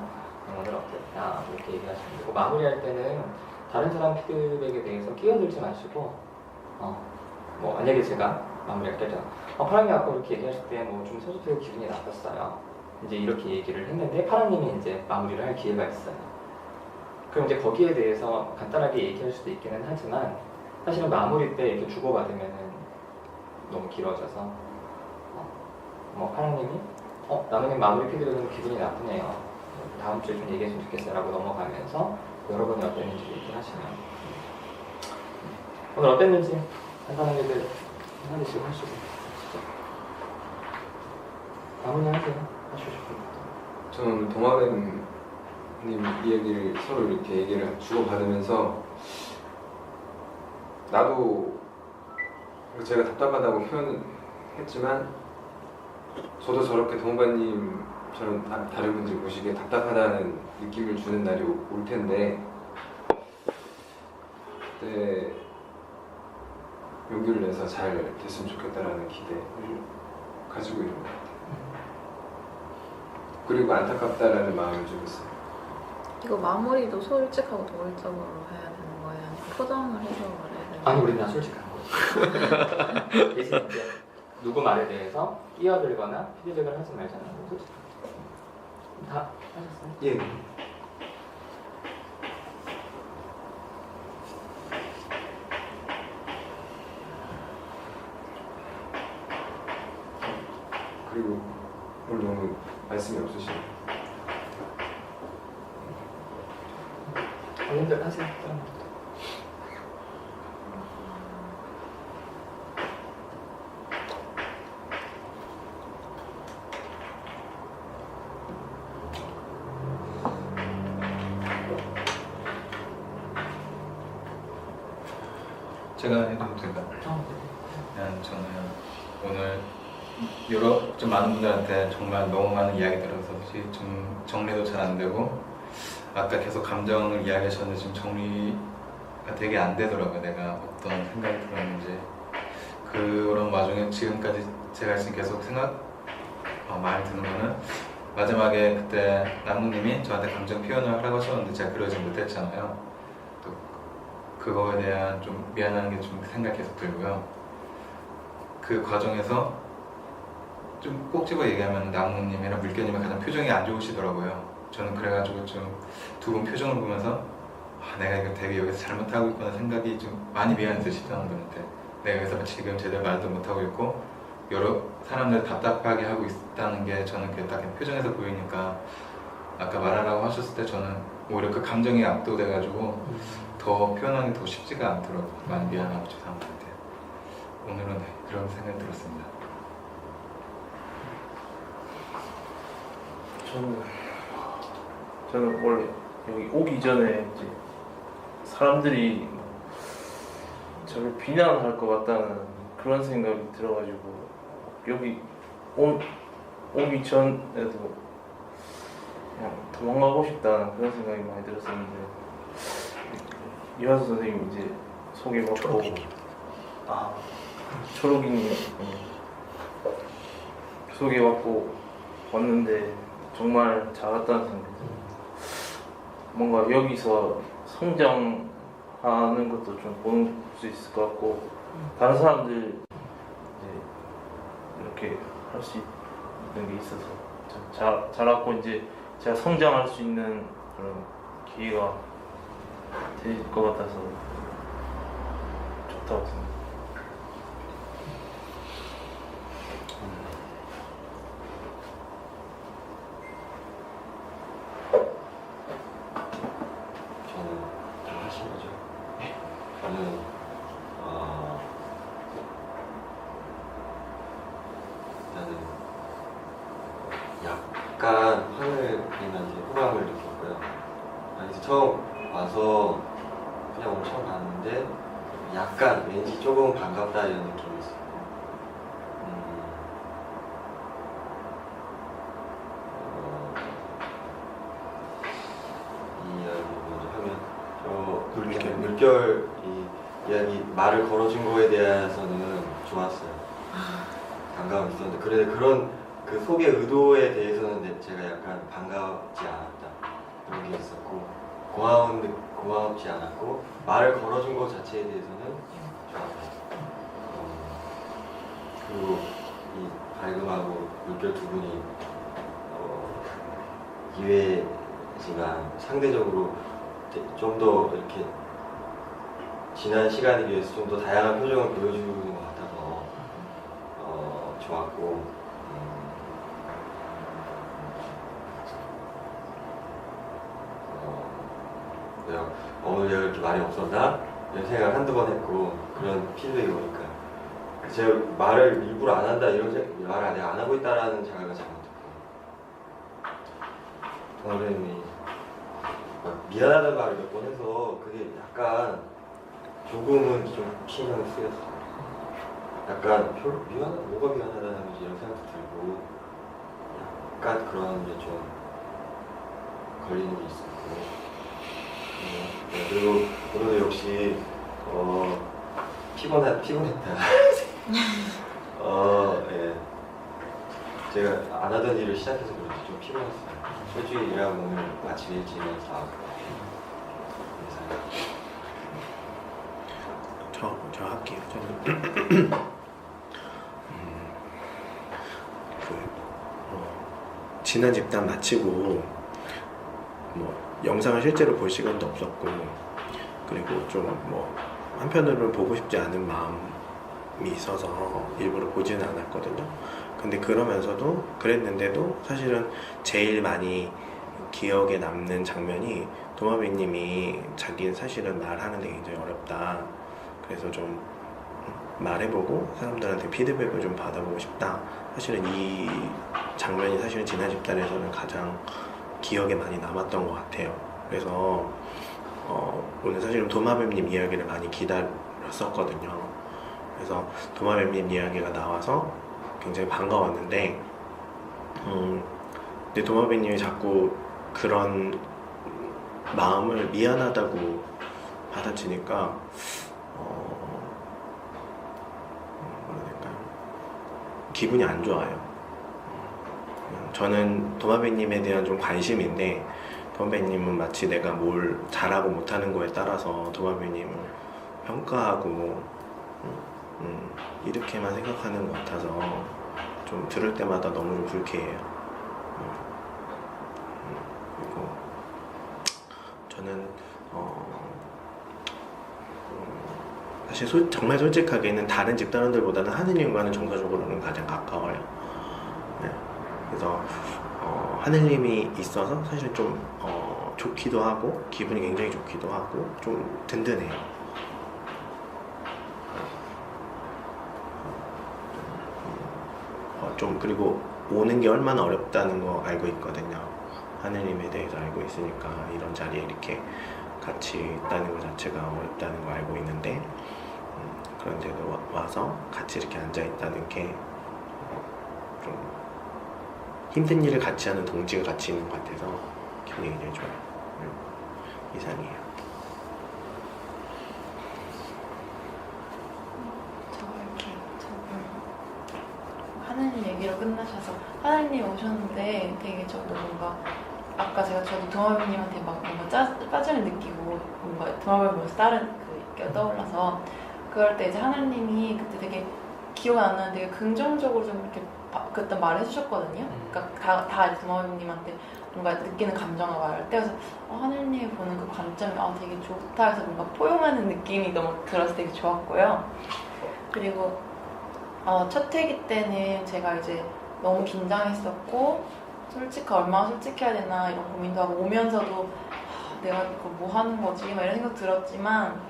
오늘 어땠다 이렇게 얘기하시면 되고, 마무리할 때는 다른 사람 피드백에 대해서 끼어들지 마시고 뭐 만약에 제가 마무리할 때죠. 파랑이 아까 그렇게 얘기하실 때 뭐 좀 서술되고 기분이 나빴어요. 이제 이렇게 얘기를 했는데 파랑님이 이제 마무리를 할 기회가 있어요. 그럼 이제 거기에 대해서 간단하게 얘기할 수도 있기는 하지만, 사실은 마무리 때 이렇게 주고받으면은 너무 길어져서 뭐 파랑님이 나무님 마무리 피드백은 기분이 나쁘네요. 다음 주에 좀 얘기했으면 좋겠어요 라고 넘어가면서 여러분이 어땠는지 얘기하시면, 오늘 어땠는지 간단하게들 한마디씩 하시고 마무리하세요. 하시고 싶은 거. 저는 동아배님 이야기를 서로 이렇게 얘기를 주고받으면서, 나도 제가 답답하다고 표현했지만 저도 저렇게 동아배님처럼 다른 분들 보시기에 답답하다는 느낌을 주는 날이 올 텐데, 그때 용기를 내서 잘 됐으면 좋겠다라는 기대를 가지고 있는 것 같아요. 그리고 안타깝다라는 마음을 좀 있어요. 이거 마무리도 솔직하고 도울적으로 해야 되는 거예요? 아니면 포장을 해서 말해야 되는 거예요? 아니, 우리는 다 솔직한 거지. 대신 이제 누구 말에 대해서 끼어들거나 피드백을 하지 말자는 거. 솔직한 거. 다 하셨어요? 예. 그리고 오늘 너무 말씀이 없으시네요. 얼른들 하세요. 제가 해도 될까요? 그냥 저는 오늘 여러 좀 많은 분들한테 정말 너무 많은 이야기 들어서 좀 정리도 잘 안 되고 아까 계속 감정을 이야기하셨는데 지금 정리가 되게 안 되더라고요. 내가 어떤 생각이 들었는지 그런 와중에 지금까지 제가 지금 계속 많이 드는 거는 마지막에 그때 남무님이 저한테 감정 표현을 하라고 하셨는데 제가 그러지 못했잖아요. 또 그거에 대한 좀 미안한 게 좀 생각이 계속 들고요. 그 과정에서 좀 꼭 집어 얘기하면 남무님이랑 물개님이 가장 표정이 안 좋으시더라고요. 저는 그래가지고 좀 두 분 표정을 보면서 내가 이거 되게 여기서 잘못하고 있구나 생각이 좀 많이 미안해서 시청자분한테 내가 여기서 지금 제대로 말도 못하고 있고 여러 사람들 답답하게 하고 있다는 게 저는 그게 딱 표정에서 보이니까 아까 말하라고 하셨을 때 저는 오히려 그 감정이 압도돼가지고 더 표현하기 더 쉽지가 않더라고요. 많이 미안하고 죄송한 것 같아요. 오늘은 그런 생각이 들었습니다. 저는 원래 여기 오기 전에 이제 사람들이 저를 비난할 것 같다는 그런 생각이 들어가지고 여기 오기 전에도 그냥 도망가고 싶다는 그런 생각이 많이 들었었는데 이화수 선생님 이제 소개받고 초록이님 소개받고 왔는데 정말 잘했다는 생각이 들어요. 뭔가 여기서 성장하는 것도 좀 볼 수 있을 것 같고 다른 사람들 이제 이렇게 할 수 있는 게 있어서 잘하고 이제 제가 성장할 수 있는 그런 기회가 될 것 같아서 좋다고 생각합니다. 나는 약간 하늘님한테 호감을 느꼈고요. 아니 처음 와서 그냥 엄청 봤는데 약간 왠지 조금 반갑다 이런 느낌이 있어요. 이 이야기 먼저 하면 저 물결 이 이야기 말을 걸어준 거에 대해서는 좋았어요. 반감이 있었는데 그런 그 속의 의도에 대해서는 제가 약간 반갑지 않았다 그런 게 있었고 고맙지 않았고 말을 걸어준 것 자체에 대해서는 좋았어요. 그리고 이 발금하고 물결 두 분이 기회지만 상대적으로 좀 더 이렇게 지난 시간에 비해서 좀 더 다양한 표정을 보여주는 것 같아서 좋았고 내가 오늘 내가 이렇게 말이 없었나? 이런 생각을 한두 번 했고 그런 피드백이 오니까 제가 말을 일부러 안 한다 이런 말을 내가 안 하고 있다라는 자각을 잘못했고 동아배님이 미안하다는 말을 몇 번 해서 그게 약간 조금은 좀 신경을 쓰였어요. 약간 뭐가 미안하다는 거지 이런 생각도 들고 약간 그런 게 좀 걸리는 게 있었고 네, 그리고 오늘도 역시 피곤했다. 예. 제가 안 하던 일을 시작해서 그런지 좀 피곤했어요. 일주일 일하고 오늘 아침 일찍 일어나서 나왔고 저 할게요. 저는 지난 집단 마치고 영상을 실제로 볼 시간도 없었고 그리고 좀 한편으로는 보고 싶지 않은 마음이 있어서 일부러 보지는 않았거든요. 근데 그랬는데도 사실은 제일 많이 기억에 남는 장면이 도마뱀님이 자기는 사실은 말하는데 굉장히 어렵다. 그래서 좀 말해보고 사람들한테 피드백을 좀 받아보고 싶다. 사실은 이 장면이 사실은 지난 집단에서는 가장 기억에 많이 남았던 것 같아요. 그래서 오늘 사실은 도마뱀님 이야기를 많이 기다려 였었거든요. 그래서 도마뱀님 이야기가 나와서 굉장히 반가웠는데 근데 도마뱀님이 자꾸 그런 마음을 미안하다고 받아치니까 뭐라 해야 될까요? 기분이 안 좋아요. 저는 도마뱀님에 대한 좀 관심인데 도마뱀님은 마치 내가 뭘 잘하고 못하는 거에 따라서 도마뱀님을 평가하고 이렇게만 생각하는 것 같아서 좀 들을 때마다 너무 좀 불쾌해요. 그리고 저는 사실 정말 솔직하게는 다른 집단원들보다는 하느님과는 정서적으로는 가장 가까워요. 네. 그래서 하느님이 있어서 사실 좀 좋기도 하고 기분이 굉장히 좋기도 하고 좀 든든해요. 좀 그리고 오는 게 얼마나 어렵다는 거 알고 있거든요. 하느님에 대해서 알고 있으니까 이런 자리에 이렇게 같이 있다는 것 자체가 어렵다는 거 알고 있는데 그런데도 와서 같이 이렇게 앉아 있다는 게 좀 힘든 일을 같이 하는 동지가 같이 있는 것 같아서 기분이 굉장히 좋아요. 이상이에요. 하느님 얘기로 끝나셔서 하느님 오셨는데 되게 저도 뭔가 아까 저도 도마뱀님한테 막 뭔가 빠짐을 느끼고 뭔가 도마뱀 보면서 다른 게 떠올라서 그럴 때 이제 하느님이 그때 되게 기억 안 나는데 되게 긍정적으로 좀 이렇게 그때 말을 해주셨거든요. 그러니까 다 이제 도마뱀님한테 뭔가 느끼는 감정을 말할 때 그래서 하느님이 보는 그 관점이 되게 좋다 해서 뭔가 포용하는 느낌이 너무 들어서 되게 좋았고요. 그리고 첫 회기 때는 제가 이제 너무 긴장했었고 얼마나 솔직해야 되나 이런 고민도 하고 오면서도 내가 이거 뭐 하는 거지 막 이런 생각 들었지만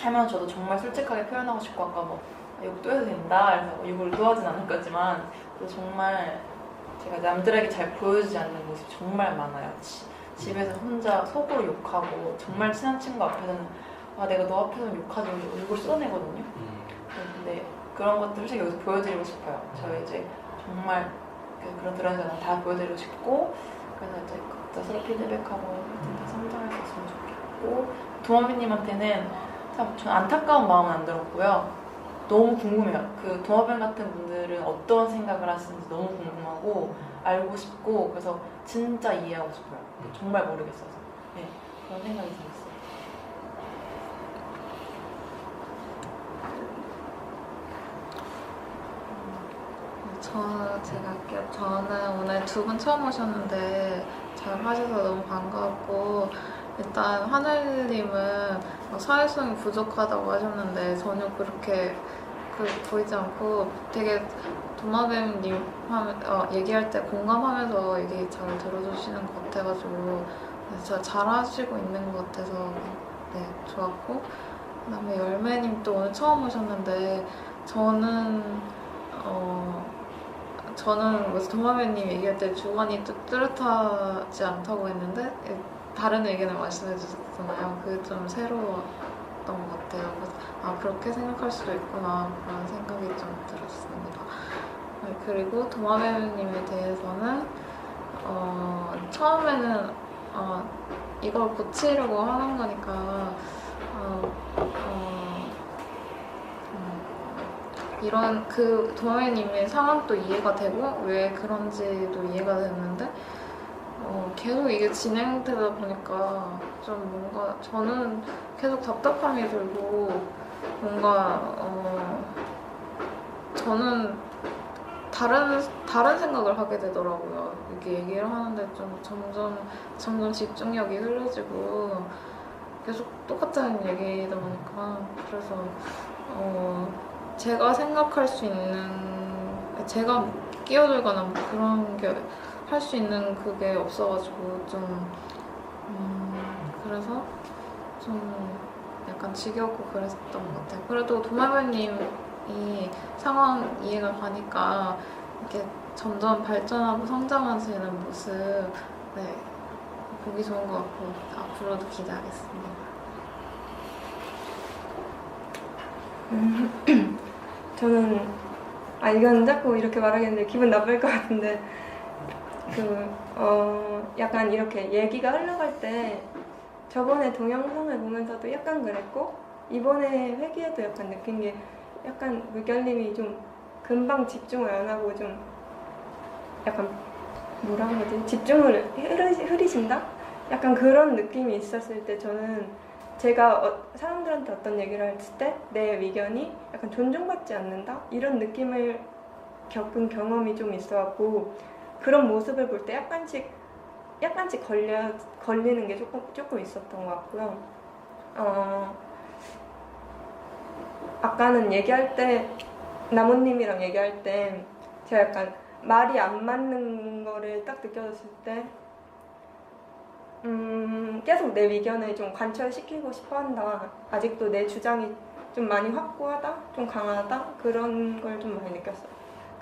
하면 저도 정말 솔직하게 표현하고 싶고 아까 뭐 욕도 해도 된다 그래서 욕을 의도하진 않을 거지만 정말 제가 남들에게 잘 보여주지 않는 모습이 정말 많아요. 집에서 혼자 속으로 욕하고 정말 친한 친구 앞에서는 내가 너 앞에서는 욕하지 욕을 쏟아내거든요. 근데 그런 것들 솔직히 여기서 보여드리고 싶어요. 저희 이제 정말 그런 데는 다 보여드리고 싶고 그래서 이제 각자 서로 피드백하고 다 성장할 수 있으면 좋겠고 도마뱀님한테는 참 전 안타까운 마음은 안 들었고요. 너무 궁금해요. 그 도마뱀 같은 분들은 어떤 생각을 하시는지 너무 궁금하고 알고 싶고 그래서 진짜 이해하고 싶어요. 정말 모르겠어서 네, 그런 생각이 들었어요. 제가 할게요. 저는 오늘 두 분 처음 오셨는데 잘 하셔서 너무 반가웠고 일단 하늘님은 사회성이 부족하다고 하셨는데 전혀 그렇게 보이지 않고 되게 도마뱀님 얘기할 때 공감하면서 얘기 잘 들어주시는 것 같아가지고 진짜 잘 하시고 있는 것 같아서 네, 좋았고 그다음에 열매님 또 오늘 처음 오셨는데 저는 도마뱀님 얘기할 때 주관이 뚜렷하지 않다고 했는데 다른 의견을 말씀해 주셨잖아요. 그게 좀 새로웠던 것 같아요. 그래서 그렇게 생각할 수도 있구나 그런 생각이 좀 들었습니다. 그리고 도마뱀님에 대해서는 처음에는 이걸 고치려고 하는 거니까 이런 그 도마뱀님의 상황도 이해가 되고 왜 그런지도 이해가 됐는데 계속 이게 진행되다 보니까 좀 뭔가 저는 계속 답답함이 들고 뭔가 저는 다른 생각을 하게 되더라고요. 이렇게 얘기를 하는데 좀 점점 집중력이 흐려지고 계속 똑같은 얘기다 보니까 그래서 제가 생각할 수 있는 제가 끼어들거나 뭐 그런 게 할 수 있는 그게 없어가지고 좀 그래서 좀 약간 지겹고 그랬던 것 같아요. 그래도 도마뱀님이 상황 이해가 가니까 이렇게 점점 발전하고 성장하시는 모습 보기 좋은 것 같고 앞으로도 기대하겠습니다. 저는 이건 자꾸 이렇게 말하겠는데 기분 나쁠 것 같은데 약간 이렇게 얘기가 흘러갈 때 저번에 동영상을 보면서도 약간 그랬고 이번에 회기에도 약간 느낀 게 약간 물결님이 좀 금방 집중을 안 하고 좀 약간 뭐라 하지? 집중을 흐리신다? 약간 그런 느낌이 있었을 때 저는 제가 사람들한테 어떤 얘기를 했을 때 내 의견이 약간 존중받지 않는다? 이런 느낌을 겪은 경험이 좀 있어갖고 그런 모습을 볼 때 약간씩 걸리는 게 조금 있었던 것 같고요. 아까는 얘기할 때 나무님이랑 얘기할 때 제가 약간 말이 안 맞는 거를 딱 느껴졌을 때 계속 내 의견을 좀 관철시키고 싶어 한다. 아직도 내 주장이 좀 많이 확고하다? 좀 강하다? 그런 걸 좀 많이 느꼈어요.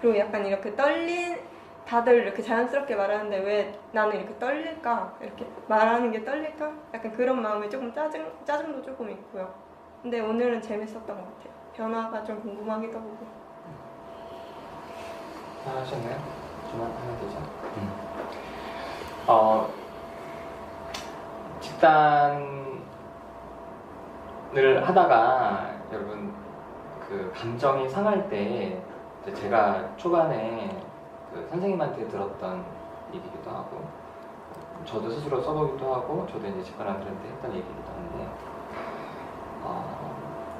그리고 약간 이렇게 다들 이렇게 자연스럽게 말하는데 왜 나는 이렇게 떨릴까? 이렇게 말하는 게 떨릴까? 약간 그런 마음이 조금 짜증도 조금 있고요. 근데 오늘은 재밌었던 것 같아요. 변화가 좀 궁금하기도 하고. 하셨나요? 저만 하면 되죠. 집단을 하다가 여러분 그 감정이 상할 때 제가 초반에 그 선생님한테 들었던 얘기기도 하고 저도 스스로 써보기도 하고 저도 이제 집단원들한테 했던 얘기기도 한데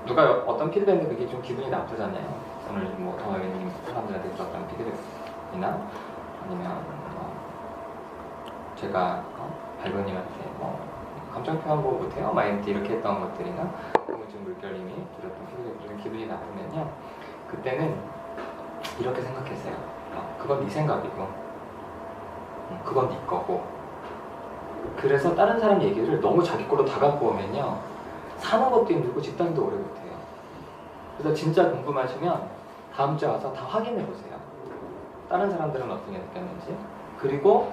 누가 어떤 피드백인데 그게 좀 기분이 나쁘잖아요. 오늘 뭐 동아배님 사람들한테 들었던 피드백이나 아니면 제가 발버님한테 감정 표현 뭐 못해요? 마인드 이렇게 했던 것들이나 지금 물결님이 들었던 피드백이 좀 기분이 나쁘면요. 그때는 이렇게 생각했어요. 그건 네 생각이고 그건 네 거고 그래서 다른 사람 얘기를 너무 자기 거로 다 갖고 오면요 사는 것도 힘들고 집단도 오래 못해요. 그래서 진짜 궁금하시면 다음 주에 와서 다 확인해 보세요. 다른 사람들은 어떻게 느꼈는지. 그리고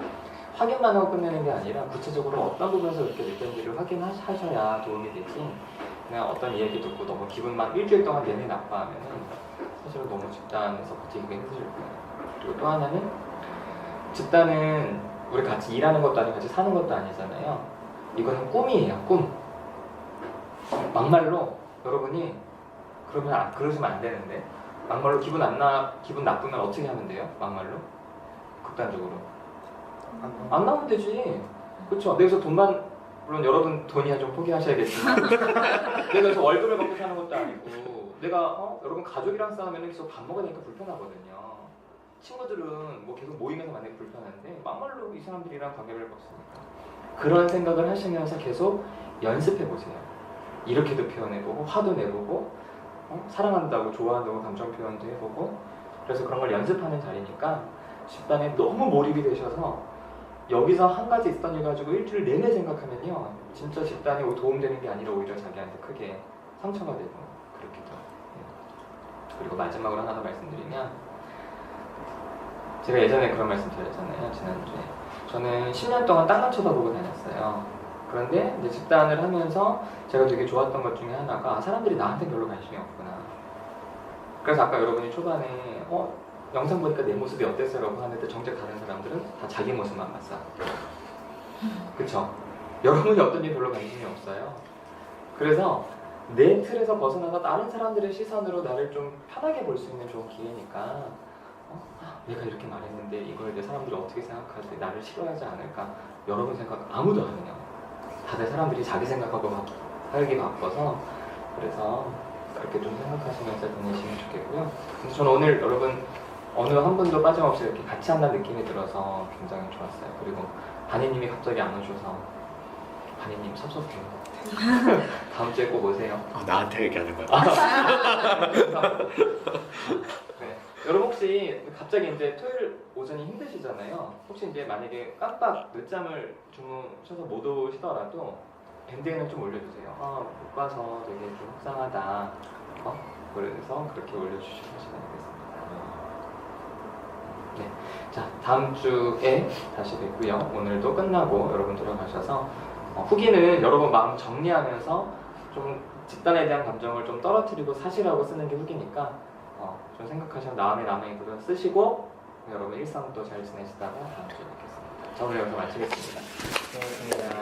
확인만 하고 끝내는 게 아니라 구체적으로 어떤 부분에서 그렇게 느꼈는지를 확인하셔야 도움이 되지. 그냥 어떤 이야기 듣고 너무 기분만 일주일 동안 내내 나빠하면은 사실은 너무 집단에서 버티기가 힘드실 거예요. 그리고 또 하나는 집단은 우리 같이 일하는 것도 아니고 같이 사는 것도 아니잖아요. 이거는 꿈이에요, 꿈. 막말로 여러분이 그러시면 안 되는데 막말로 기분 나쁘면 어떻게 하면 돼요? 막말로? 극단적으로 안 나오면 되지. 그렇죠? 내가 그래서 물론 여러분 돈이야 좀 포기하셔야겠지만 내가 그래서 월급을 받고 사는 것도 아니고 내가 여러분 가족이랑 싸우면 계속 밥 먹어야 되니까 불편하거든요. 친구들은 뭐 계속 모임에서 만나기 불편한데 막말로 이 사람들이랑 관계를 없으니까 그런 생각을 하시면서 계속 연습해 보세요. 이렇게도 표현해보고 화도 내보고 사랑한다고 좋아한다고 감정 표현도 해보고 그래서 그런 걸 연습하는 자리니까 집단에 너무 몰입이 되셔서 여기서 한 가지 있던 일 가지고 일주일 내내 생각하면요 진짜 집단에 도움되는 게 아니라 오히려 자기한테 크게 상처가 되고 그렇기도 해요. 그리고 마지막으로 하나 더 말씀드리면 제가 예전에 그런 말씀 드렸잖아요. 지난주에 저는 10년 동안 땅만 쳐다보고 다녔어요. 그런데 이제 집단을 하면서 제가 되게 좋았던 것 중에 하나가 사람들이 나한테 별로 관심이 없구나. 그래서 아까 여러분이 초반에 영상 보니까 내 모습이 어땠어요? 라고 하는데 정작 다른 사람들은 다 자기 모습만 봤어. 그쵸? 여러분이 어떤 일 별로 관심이 없어요. 그래서 내 틀에서 벗어나서 다른 사람들의 시선으로 나를 좀 편하게 볼 수 있는 좋은 기회니까 내가 이렇게 말했는데 이거에 대해 사람들이 어떻게 생각하지? 나를 싫어하지 않을까? 여러분 생각 아무도 안 해요. 다들 사람들이 자기 생각하고 살기 바빠서 그래서 그렇게 좀 생각하시면서 보내시면 좋겠고요. 근데 저는 오늘 여러분 어느 한 분도 빠짐없이 이렇게 같이 한다는 느낌이 들어서 굉장히 좋았어요. 그리고 바니님이 갑자기 안 오셔서 바니님 섭섭해요. 다음 주에 꼭 오세요. 나한테 얘기하는 거야. 네. 여러분 혹시 갑자기 이제 토요일 오전이 힘드시잖아요. 혹시 이제 만약에 깜빡 늦잠을 주무셔서 못 오시더라도 밴드에는 좀 올려주세요. 못 봐서 되게 좀 속상하다. 그래서 그렇게 올려주시면 되겠습니다. 네. 자, 다음 주에 다시 뵙고요. 오늘도 끝나고 여러분 돌아가셔서 후기는 여러분 마음 정리하면서 좀 집단에 대한 감정을 좀 떨어뜨리고 사실하고 쓰는 게 후기니까 좀 생각하시면 다음에 남의 글을 쓰시고 여러분 일상 또 잘 지내시다가 다음 주에 뵙겠습니다. 저는 여기서 마치겠습니다. 고맙습니다.